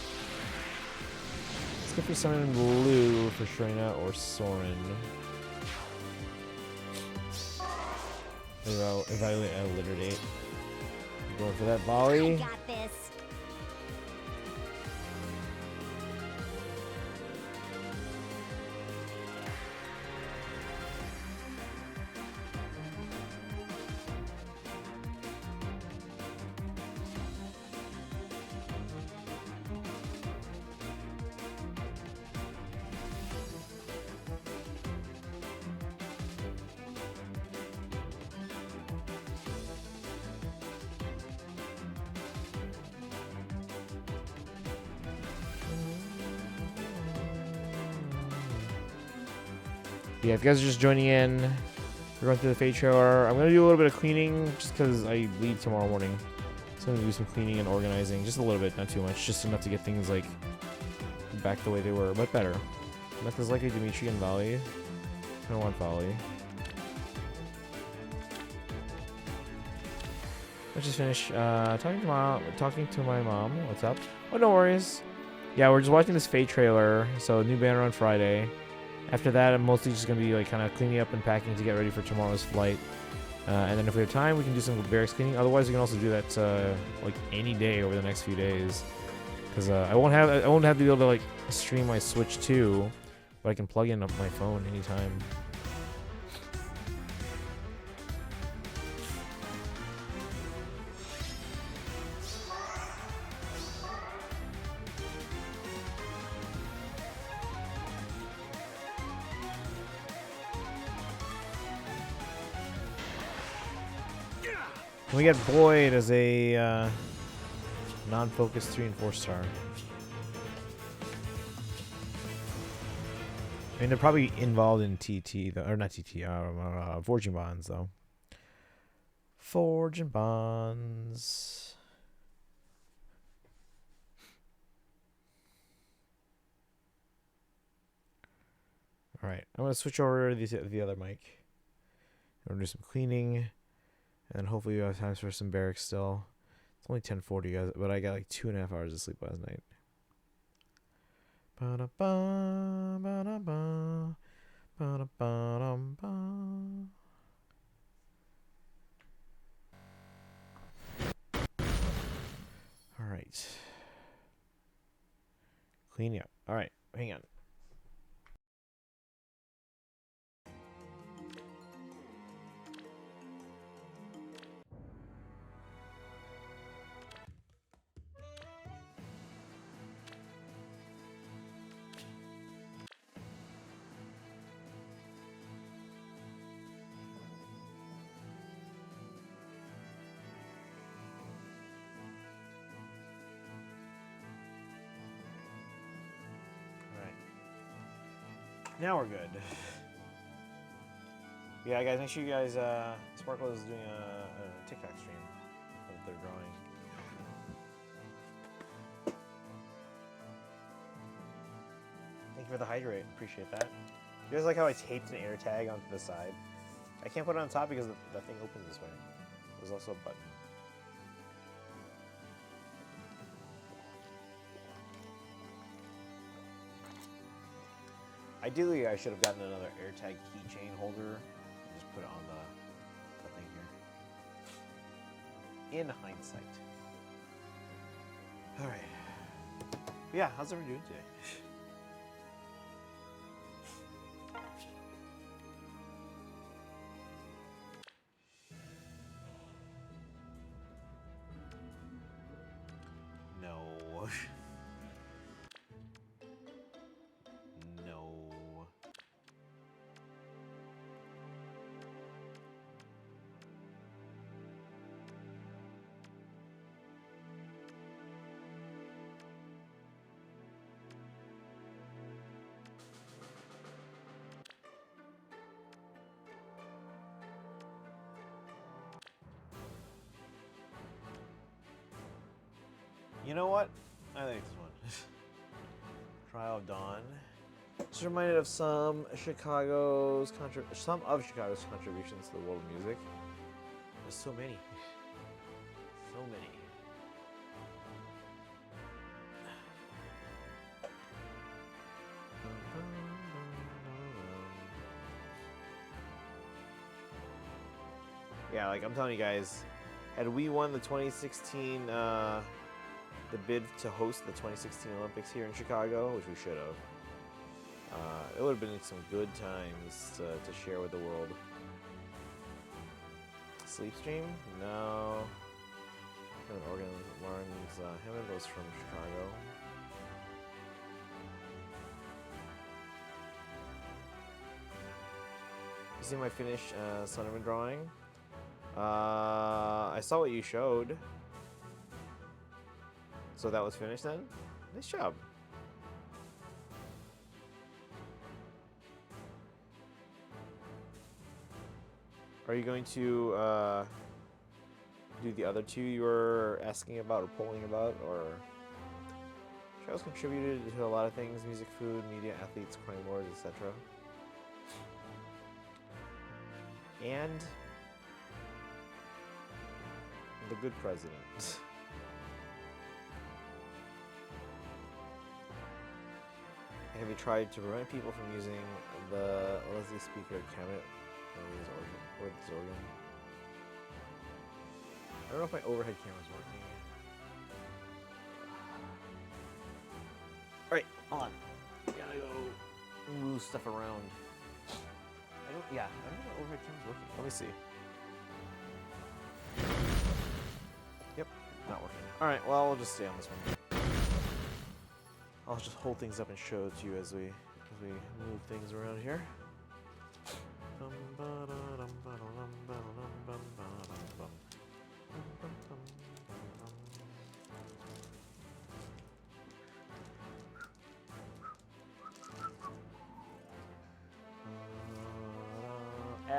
Let's go for someone in blue for Sharena or Soren. Evaluate at a litter date. I'm going for that volley. I got this. Yeah, if you guys are just joining in, we're going through the FEH trailer. I'm going to do a little bit of cleaning just because I leave tomorrow morning. So I'm going to do some cleaning and organizing. Just a little bit, not too much. Just enough to get things like back the way they were, but better. Methods likely Dimitri and Valley. I don't want Valley. Let's just finish talking to my mom. What's up? Oh, no worries. Yeah, we're just watching this FEH trailer. So new banner on Friday. After that, I'm mostly just going to be like kind of cleaning up and packing to get ready for tomorrow's flight. And then if we have time, we can do some barracks cleaning. Otherwise, we can also do that like any day over the next few days. Because I won't have to be able to like stream my Switch 2, but I can plug in my phone anytime. And we get Boyd as a non-focused 3 and 4 star. I mean, they're probably involved in TT, though, or not TT, Forging Bonds, though. Forging Bonds. All right, I'm gonna switch over to the other mic. I'm gonna do some cleaning, and then hopefully we have time for some barracks still. It's only 10:40, guys, but I got like 2.5 hours of sleep last night. Ba-da-ba, ba-da-ba, ba-da-ba-dum-ba. All right. Cleaning up. All right, hang on. Now we're good. Yeah, guys, make sure you guys, Sparkle is doing a TikTok stream that they're drawing. Thank you for the hydrate. Appreciate that. You guys like how I taped an air tag onto the side? I can't put it on top because the thing opens this way. There's also a button. Ideally, I should have gotten another AirTag keychain holder and just put it on the thing here. In hindsight. All right. Yeah, how's everyone doing today? No. No. You know what? I think this one. Trial of Dawn. Just reminded of some of Chicago's contributions to the world of music. There's so many. So many. Yeah, like I'm telling you guys, had we won the 2016 the bid to host the 2016 Olympics here in Chicago, which we should have, it would have been some good times to share with the world. Sleep stream? No. Oregon. Lauren's Hammond was from Chicago. You see my finished Sonderman drawing? I saw what you showed. So that was finished then? Nice job. Are you going to do the other two you were asking about or polling about? Or Charles contributed to a lot of things: music, food, media, athletes, crime lords, etc. And the good president. Have you tried to prevent people from using the Leslie Speaker cabinet or this organ? I don't know if my overhead camera's working. Alright, hold on. I gotta go move stuff around. I don't know if my overhead camera's working. Let me see. Yep, not working. Alright, well, we'll just stay on this one. I'll just hold things up and show it to you as we move things around here.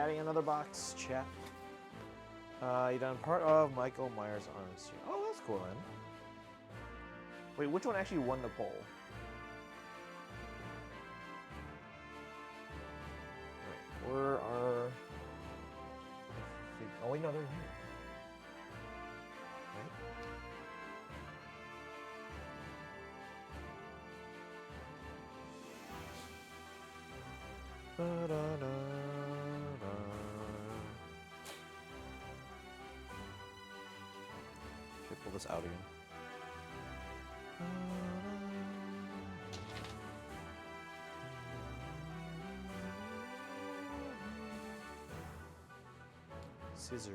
adding another box, chat. You done part of Michael Myers on stream. Oh, that's cool then. Wait, which one actually won the poll? Right, where are... Oh wait, no, they're here. Right? Ba-da-da-da. Should pull this out again. Scissors.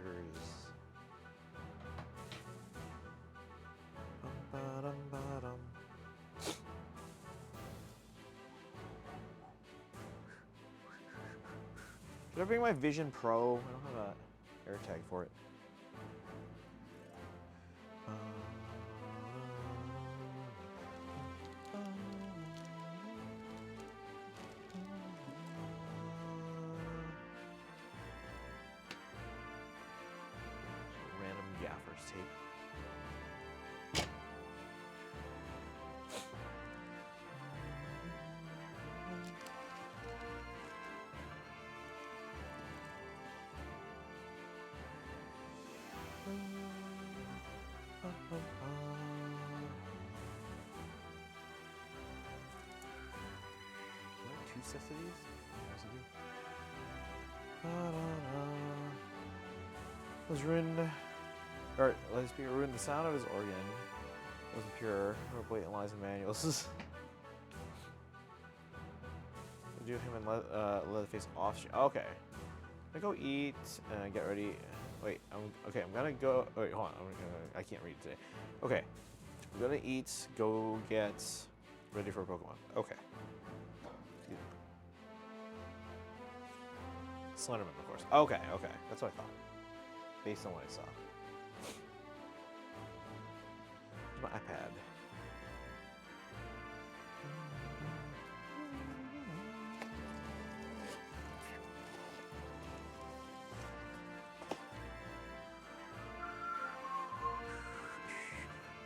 Bum-ba-dum-ba-dum. Should I bring my Vision Pro? I don't have a air tag for it. Random gaffer's tape. Two sets of these? Yes, I do. Was ruined, or let's be ruined the sound of his organ. Wasn't pure, or blatant lies and manuals. Do him and Leatherface off stream. Okay. I'm gonna go eat and get ready. Wait, I'm gonna go. Wait, hold on. I can't read today. Okay. I'm gonna eat, go get ready for Pokemon. Okay. Slenderman, of course. Okay, okay. That's what I thought. Based on what I saw. Where's my iPad?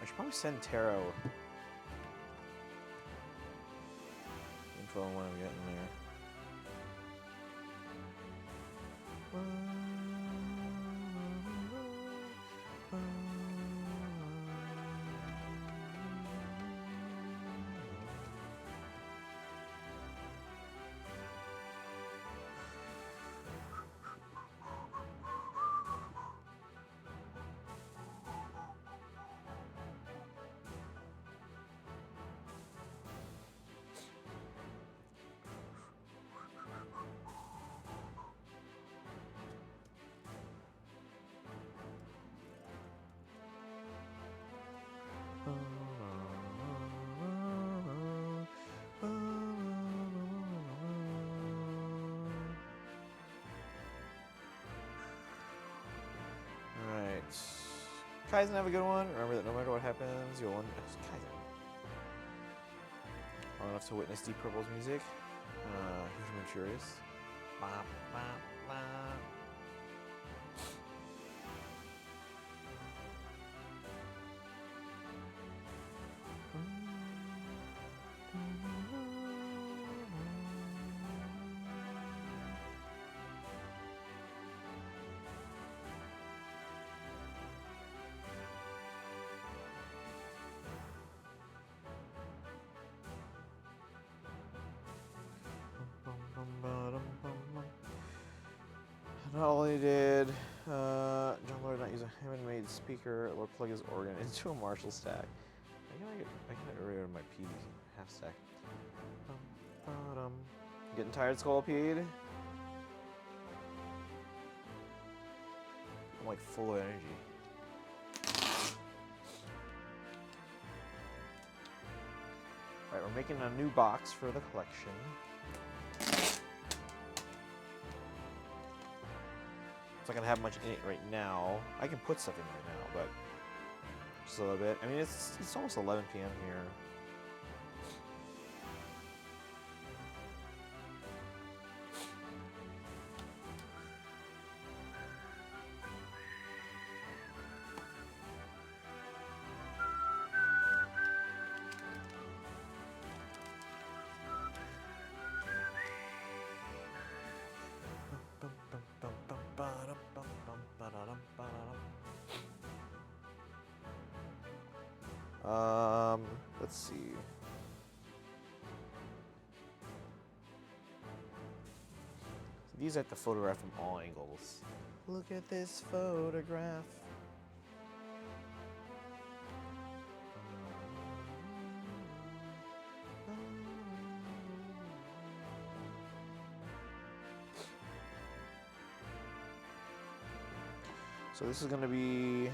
I should probably send Taro info on what I'm getting there. Kaizen, have a good one. Remember that no matter what happens, you'll win. Kaizen. Long enough to witness Deep Purple's music. Huge and Furious. Bop, bop, bop. Not only did John Lord not use a Hammond-made speaker or plug his organ into a Marshall stack. I gotta get rid of my P half stack. Getting tired, Scolipede? I'm like full of energy. Alright, we're making a new box for the collection. It's not gonna have much in it right now. I can put stuff in right now, but just a little bit. I mean, it's almost 11 p.m. here. Let's see. These I have to photograph from all angles. Look at this photograph. So this is going to be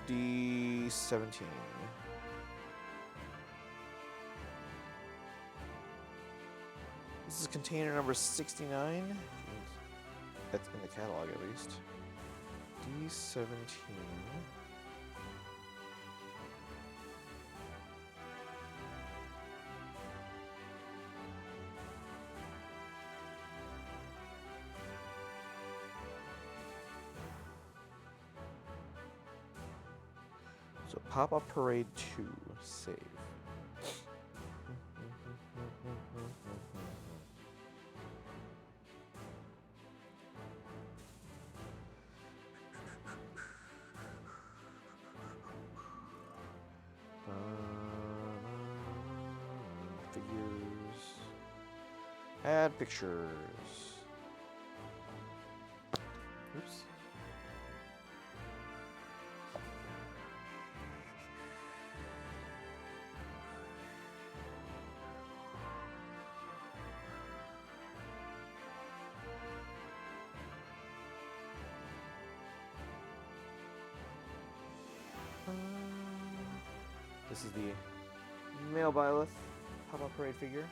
D17. This is container number 69. Jeez. That's in the catalog at least. D17. So Pop-Up Parade 2, save. Figures. Add pictures. Oops. This is the male Byleth Pop-Up Parade figure.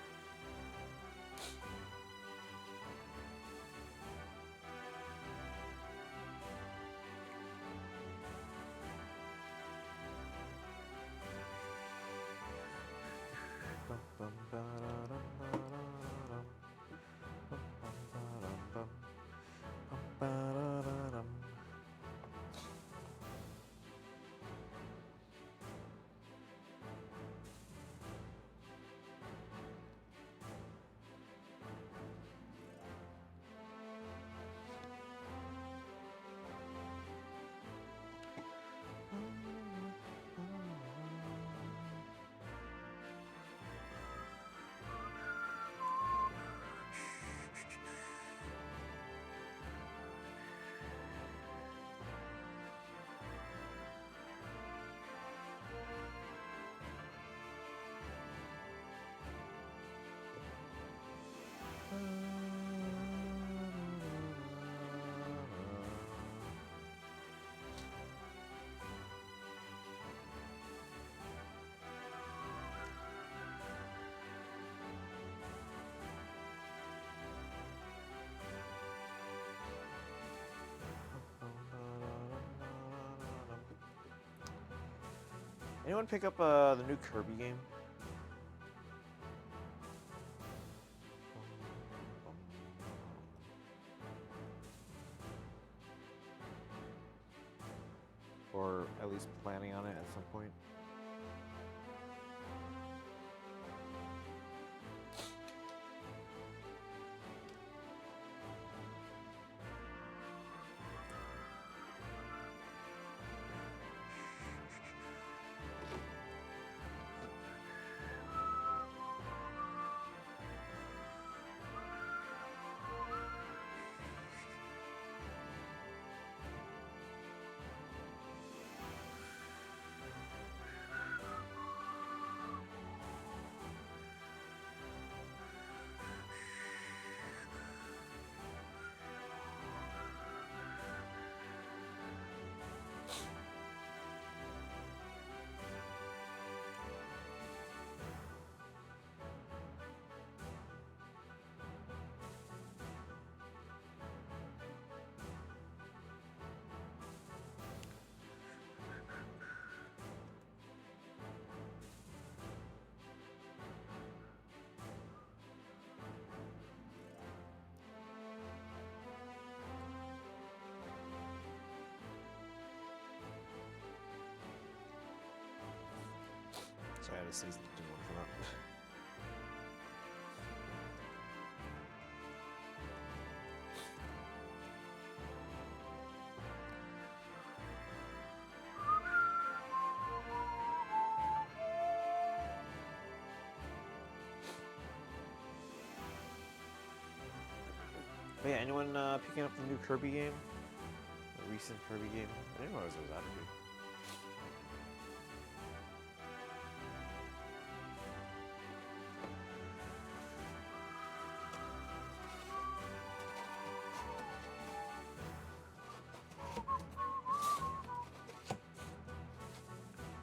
Anyone pick up the new Kirby game? Or at least planning on it at some point? So I had a season that didn't want to come out. But yeah, anyone picking up the new Kirby game? The recent Kirby game? I didn't realize it was out of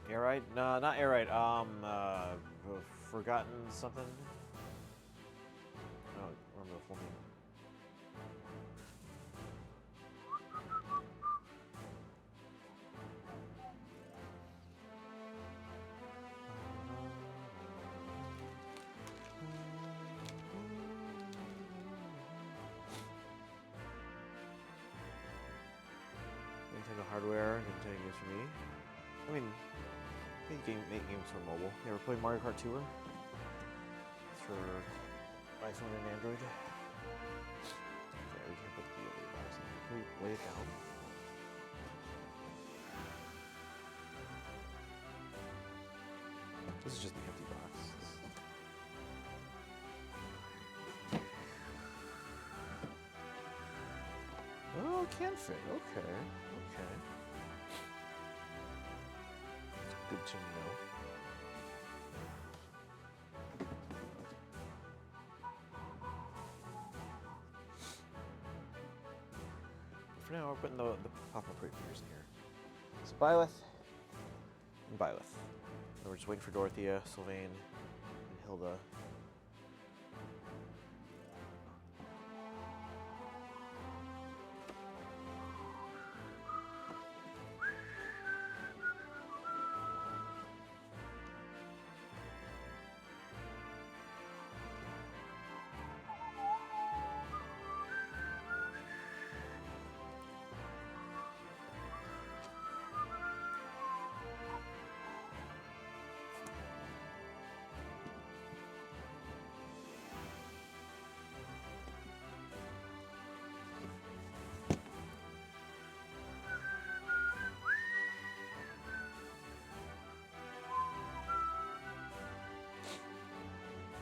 here. Airite? No, not Airite. Forgotten something. I don't remember the full name. Nintendo hardware, Nintendo games for me. I mean, make games for mobile. You ever played Mario Kart Tour? It's for iPhone and Android. Yeah, we can't put the VOD box in. Can we lay it down? This is just the empty box. Oh, it can fit. Okay. Okay. Good to know. For now, we're putting the Papa Crate figures in here. So Byleth and Byleth. And we're just waiting for Dorothea, Sylvain, and Hilda.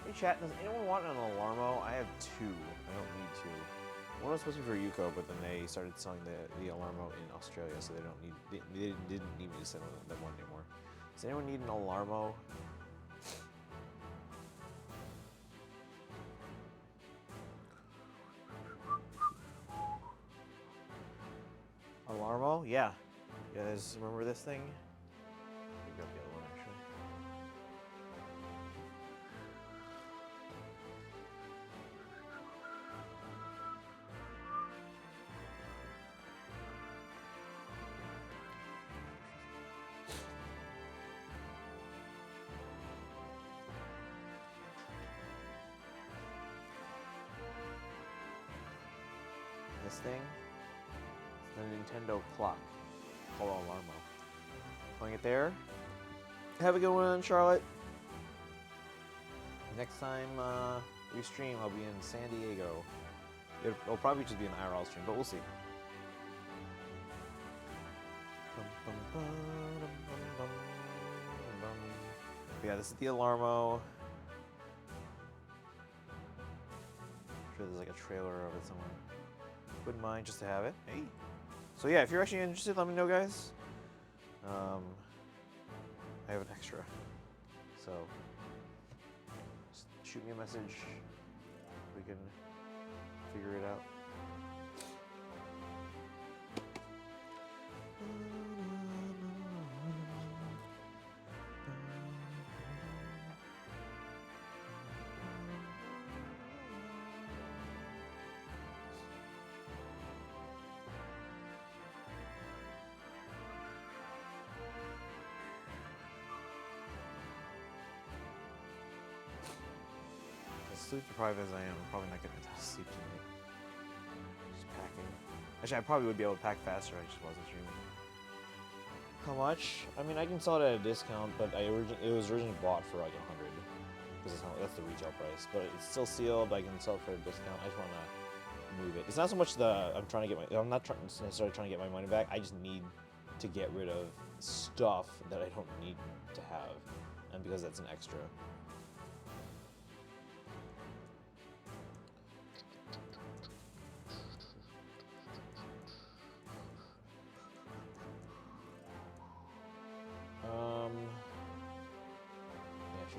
Hey chat, does anyone want an Alarmo? I have two. I don't need two. One was supposed to be for Yuko, but then they started selling the Alarmo in Australia, so they don't need they didn't need me to send them one anymore. Does anyone need an Alarmo? Alarmo? Yeah. You guys remember this thing? I got the other one actually. This thing? The Nintendo clock called Alarmo. Playing it there. Have a good one, Charlotte. Next time we stream, I'll be in San Diego. It'll probably just be an IRL stream, but we'll see. But yeah, this is the Alarmo. I'm sure there's like a trailer of it somewhere. Wouldn't mind just to have it. Hey. So yeah, if you're actually interested, let me know, guys. I have an extra. So just shoot me a message. We can figure it out. Sleep deprived as I am, I'm probably not getting enough sleep tonight. Just packing. Actually, I probably would be able to pack faster, I just wasn't streaming. How much? I mean, I can sell it at a discount, but it was originally bought for like 100. Because that's the retail price. But it's still sealed, I can sell it for a discount. I just want to move it. It's not so much I'm not necessarily trying to get my money back, I just need to get rid of stuff that I don't need to have. And because that's an extra.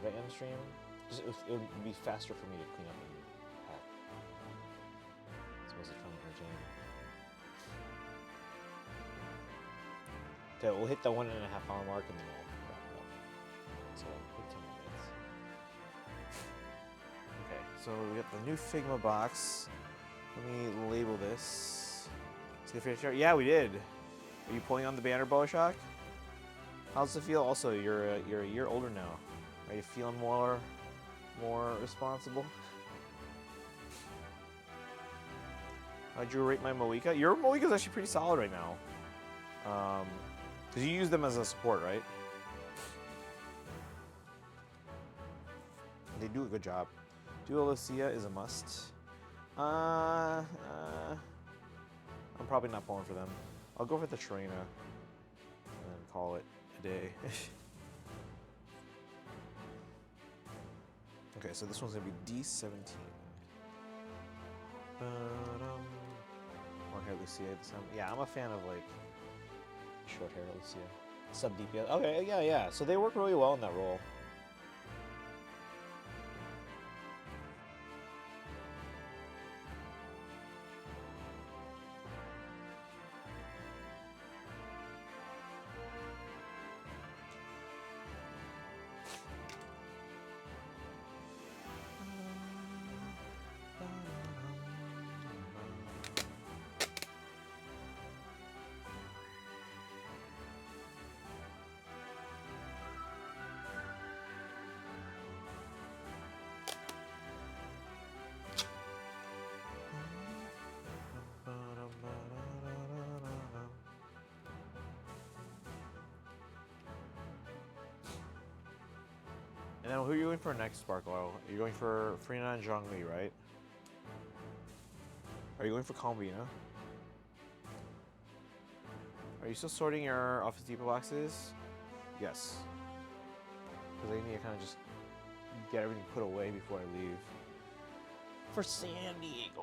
Did I end stream? Just, it would be faster for me to clean up and pack. It's mostly kind of entertaining. Okay, we'll hit the 1.5 hour mark and then we'll wrap it up. So, quick 10 minutes. Okay, so we got the new Figma box. Let me label this. See the finish art? Yeah, we did. Are you pulling on the banner, Boashock? How's it feel? Also, you're a year older now. Are you feeling more responsible? How'd you rate my Moika? Your Moika's actually pretty solid right now. Because you use them as a support, right? They do a good job. Duo Lucia is a must. I'm probably not pulling for them. I'll go for the Trina and then call it a day. Okay, so this one's gonna be D17. Long hair Lucia. Yeah, I'm a fan of like short hair Lucia. Sub DPS. Okay, yeah. So they work really well in that role. And then who are you going for next, Sparkle? You're going for Freena and Zhongli, right? Are you going for Combina? Are you still sorting your Office Depot boxes? Yes. Because I need to kind of just get everything put away before I leave. For San Diego. I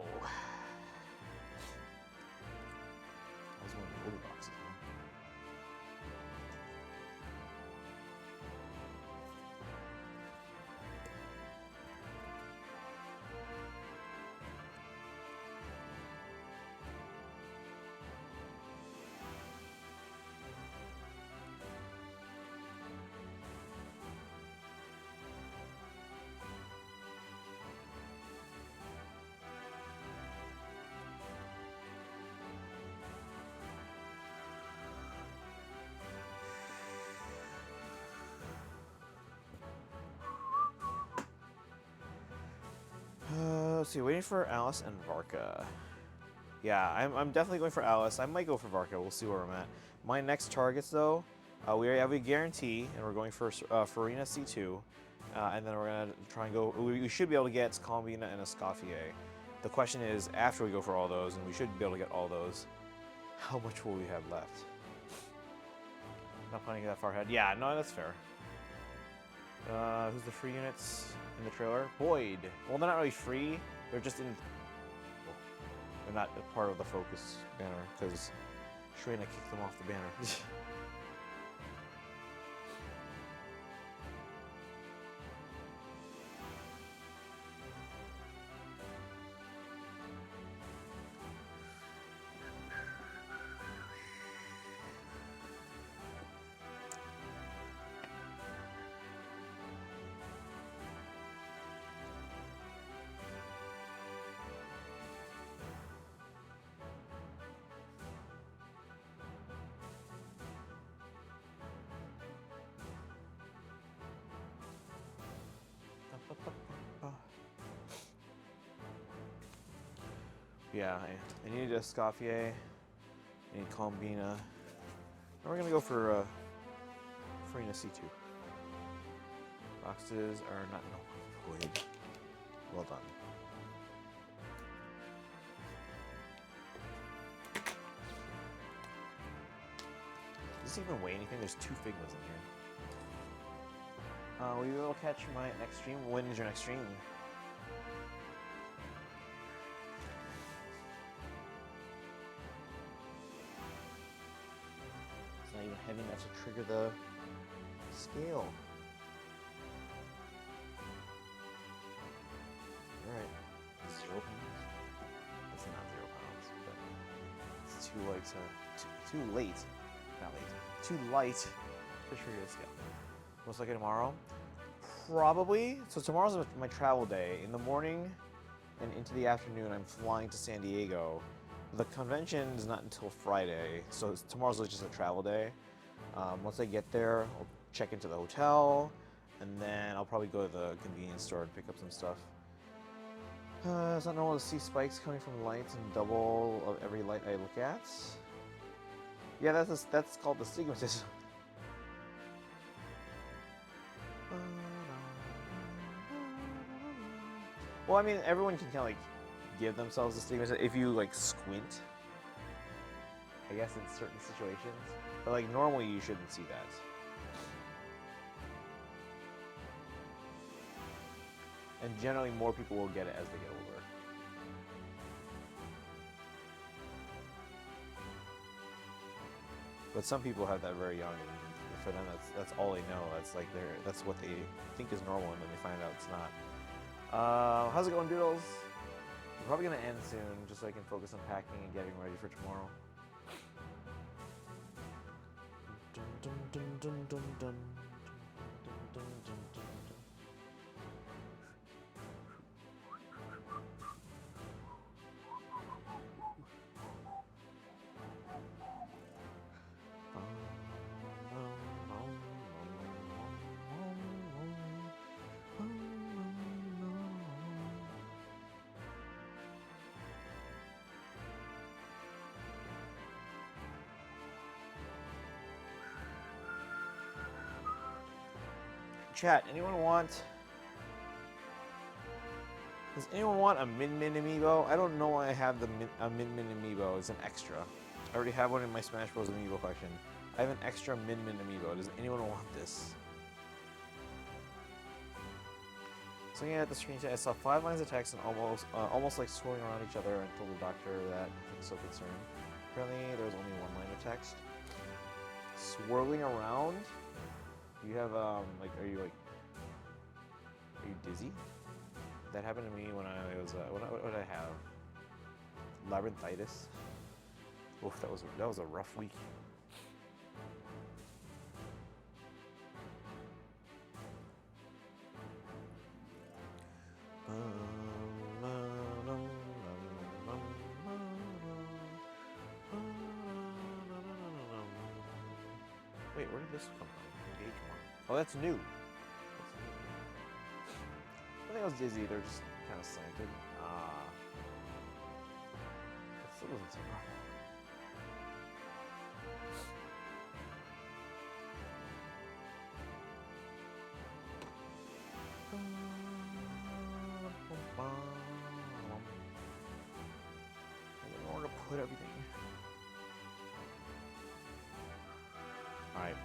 was one of the older boxes, huh? Let's see, waiting for Alice and Varka. Yeah, I'm definitely going for Alice. I might go for Varka. We'll see where I'm at. My next targets, though, we have a guarantee, and we're going for Farina C2. And then we're going to try and go... We should be able to get Combina and a Escoffier. The question is, after we go for all those, and we should be able to get all those, how much will we have left? Not planning that far ahead. Yeah, no, that's fair. Who's the free units in the trailer? Boyd. Well, they're not really free. They're just in... They're not a part of the focus banner, because Shrena kicked them off the banner. Yeah, I need a Escoffier, I need Combina. And we're gonna go for Farina C2. Boxes are not Boyd. Well done. Does this even weigh anything? There's 2 Figmas in here. We will catch my next stream. When is your next stream? It's not even heavy enough to trigger the scale. too light to too late, not late, too light to trigger the skill. Most likely tomorrow, probably. So tomorrow's my travel day. In the morning and into the afternoon, I'm flying to San Diego. The convention is not until Friday, so tomorrow's just a travel day. Once I get there, I'll check into the hotel, and then I'll probably go to the convenience store and pick up some stuff. It's not normal to see spikes coming from lights and double of every light I look at. Yeah, that's called the stigmatism. Well, I mean, everyone can kind of like give themselves a stigmatism if you like squint. I guess in certain situations, but like normally you shouldn't see that. And generally, more people will get it as they get older. But some people have that very young, and for them, that's all they know. That's what they think is normal, and then they find out it's not. How's it going, Doodles? I'm probably gonna end soon, just so I can focus on packing and getting ready for tomorrow. Dun, dun, dun, dun, dun, dun, dun, dun, dun, dun, dun. Chat, does anyone want a Min Min amiibo? I don't know why I have a Min Min amiibo. It's an extra. I already have one in my Smash Bros. Amiibo collection. I have an extra Min Min amiibo. Does anyone want this? So yeah, at the screen chat, I saw 5 lines of text and almost like swirling around each other, and told the doctor that he was so concerned. Apparently, there was only 1 line of text. Swirling around? You have are you dizzy? That happened to me when I was what did I have? Labyrinthitis. Oof, that was a rough week. Wait, where did this come from? Engage one. Oh, that's new. I think I was dizzy. They're just kind of slanted. That still doesn't seem normal. I don't know where to put everything. Alright.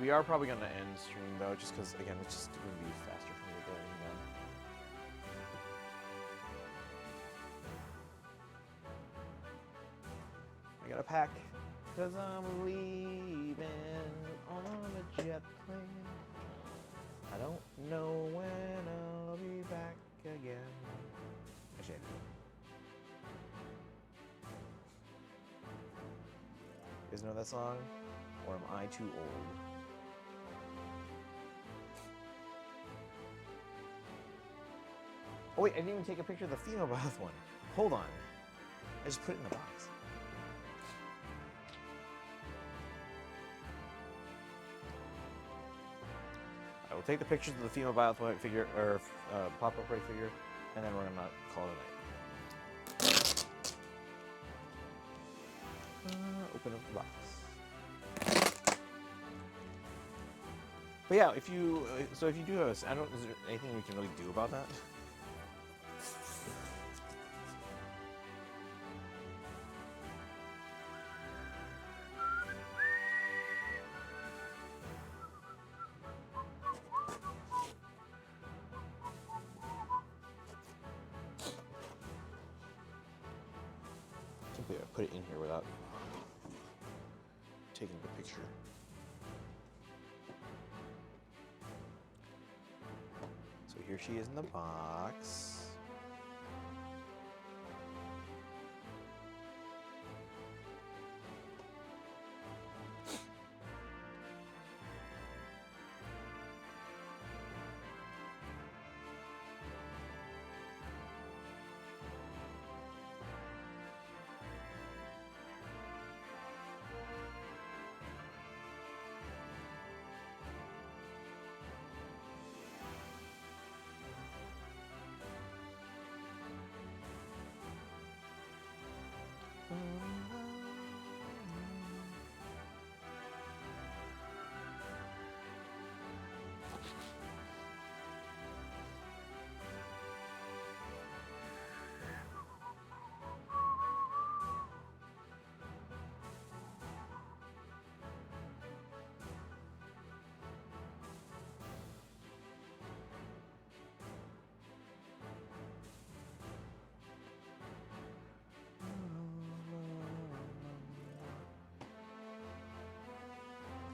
We are probably going to end stream though, just because, again, it's just going to be faster for me to get everything done. I gotta pack, because I'm leaving on a jet plane. I don't know when I'll be back again. Actually, I do. You guys know that song? Or am I too old? Oh wait, I didn't even take a picture of the female bath one. Hold on. I just put it in the box. I will take the pictures of the female Biothwite figure, or pop-up ray figure, and then we're gonna call it a night. Open up the box. But yeah, if you do have is there anything we can really do about that? I put it in here without taking the picture. So here she is in the box.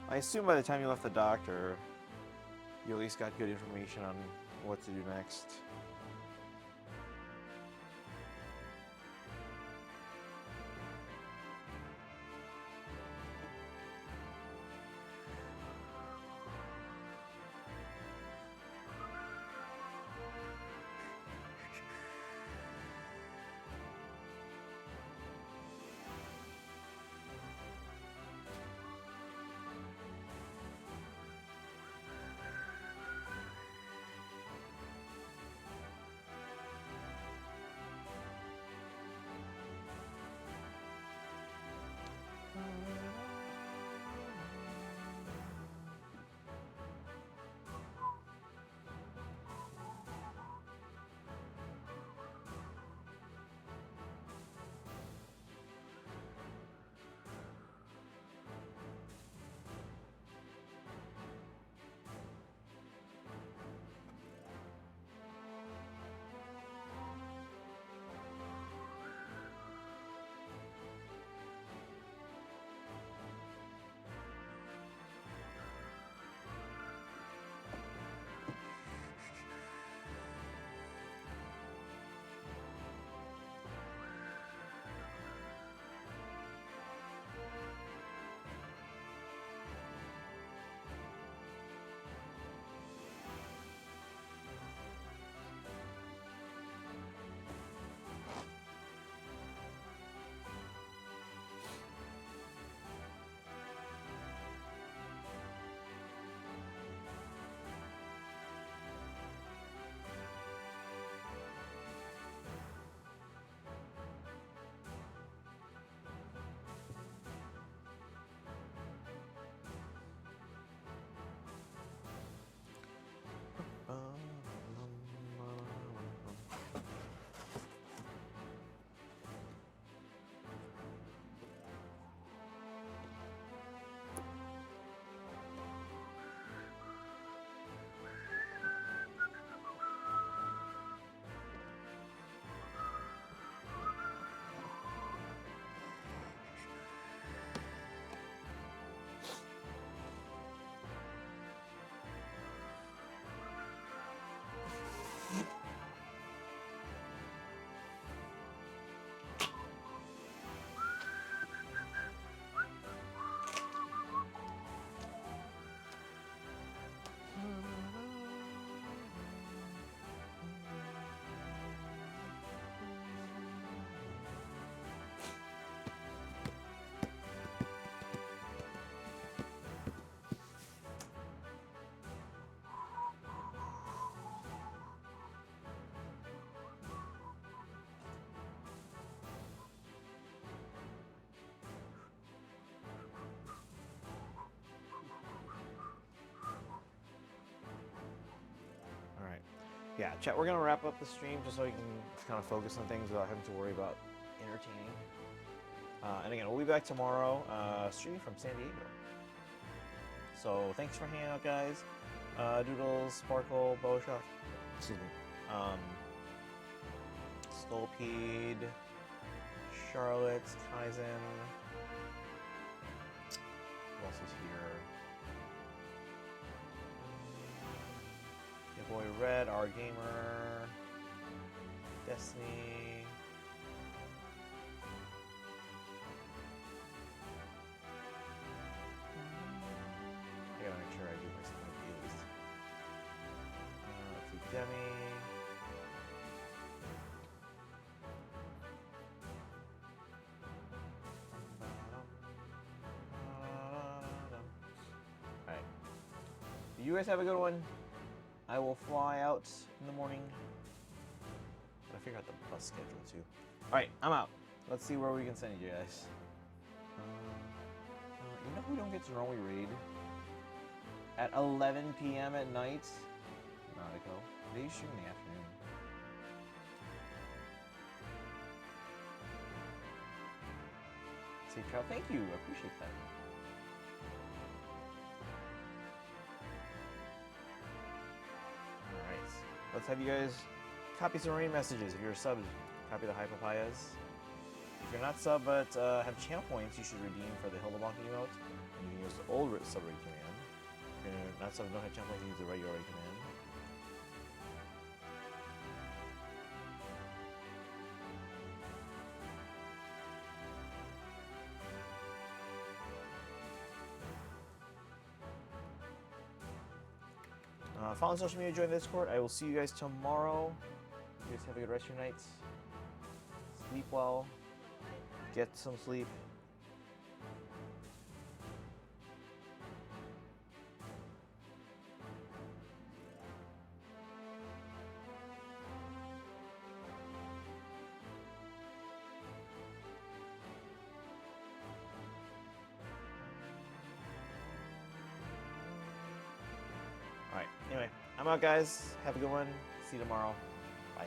I assume by the time you left the doctor, you at least got good information on what to do next. Yeah, chat, we're going to wrap up the stream just so we can kind of focus on things without having to worry about entertaining. And again, we'll be back tomorrow, streaming from San Diego. So thanks for hanging out, guys. Doodles, Sparkle, Bowshock, excuse me, Skullpede, Charlotte, Kaizen. Who else is here? Your boy Red, our gamer, Destiny. I gotta make sure I do my stuff at least. Let's see, Demi. Alright. You guys have a good one. I will fly out in the morning. Gotta figure out the bus schedule too. Alright, I'm out. Let's see where we can send you guys. You know who we don't get to normally raid? At 11 p.m. at night? Nautico. They stream in the afternoon. Safe travel. Thank you. I appreciate that. Alright. Let's have you guys copy some raid messages. If you're subbed, copy the High Papayas. If you're not sub but have channel points, you should redeem for the Hildebonk emote. You can use the old subreddit command. Not some no head jump, you can use the regular command. Follow on social media, join the Discord. I will see you guys tomorrow. You guys have a good rest of your nights. Sleep well. Get some sleep. Alright, anyway, I'm out, guys. Have a good one. See you tomorrow. Bye.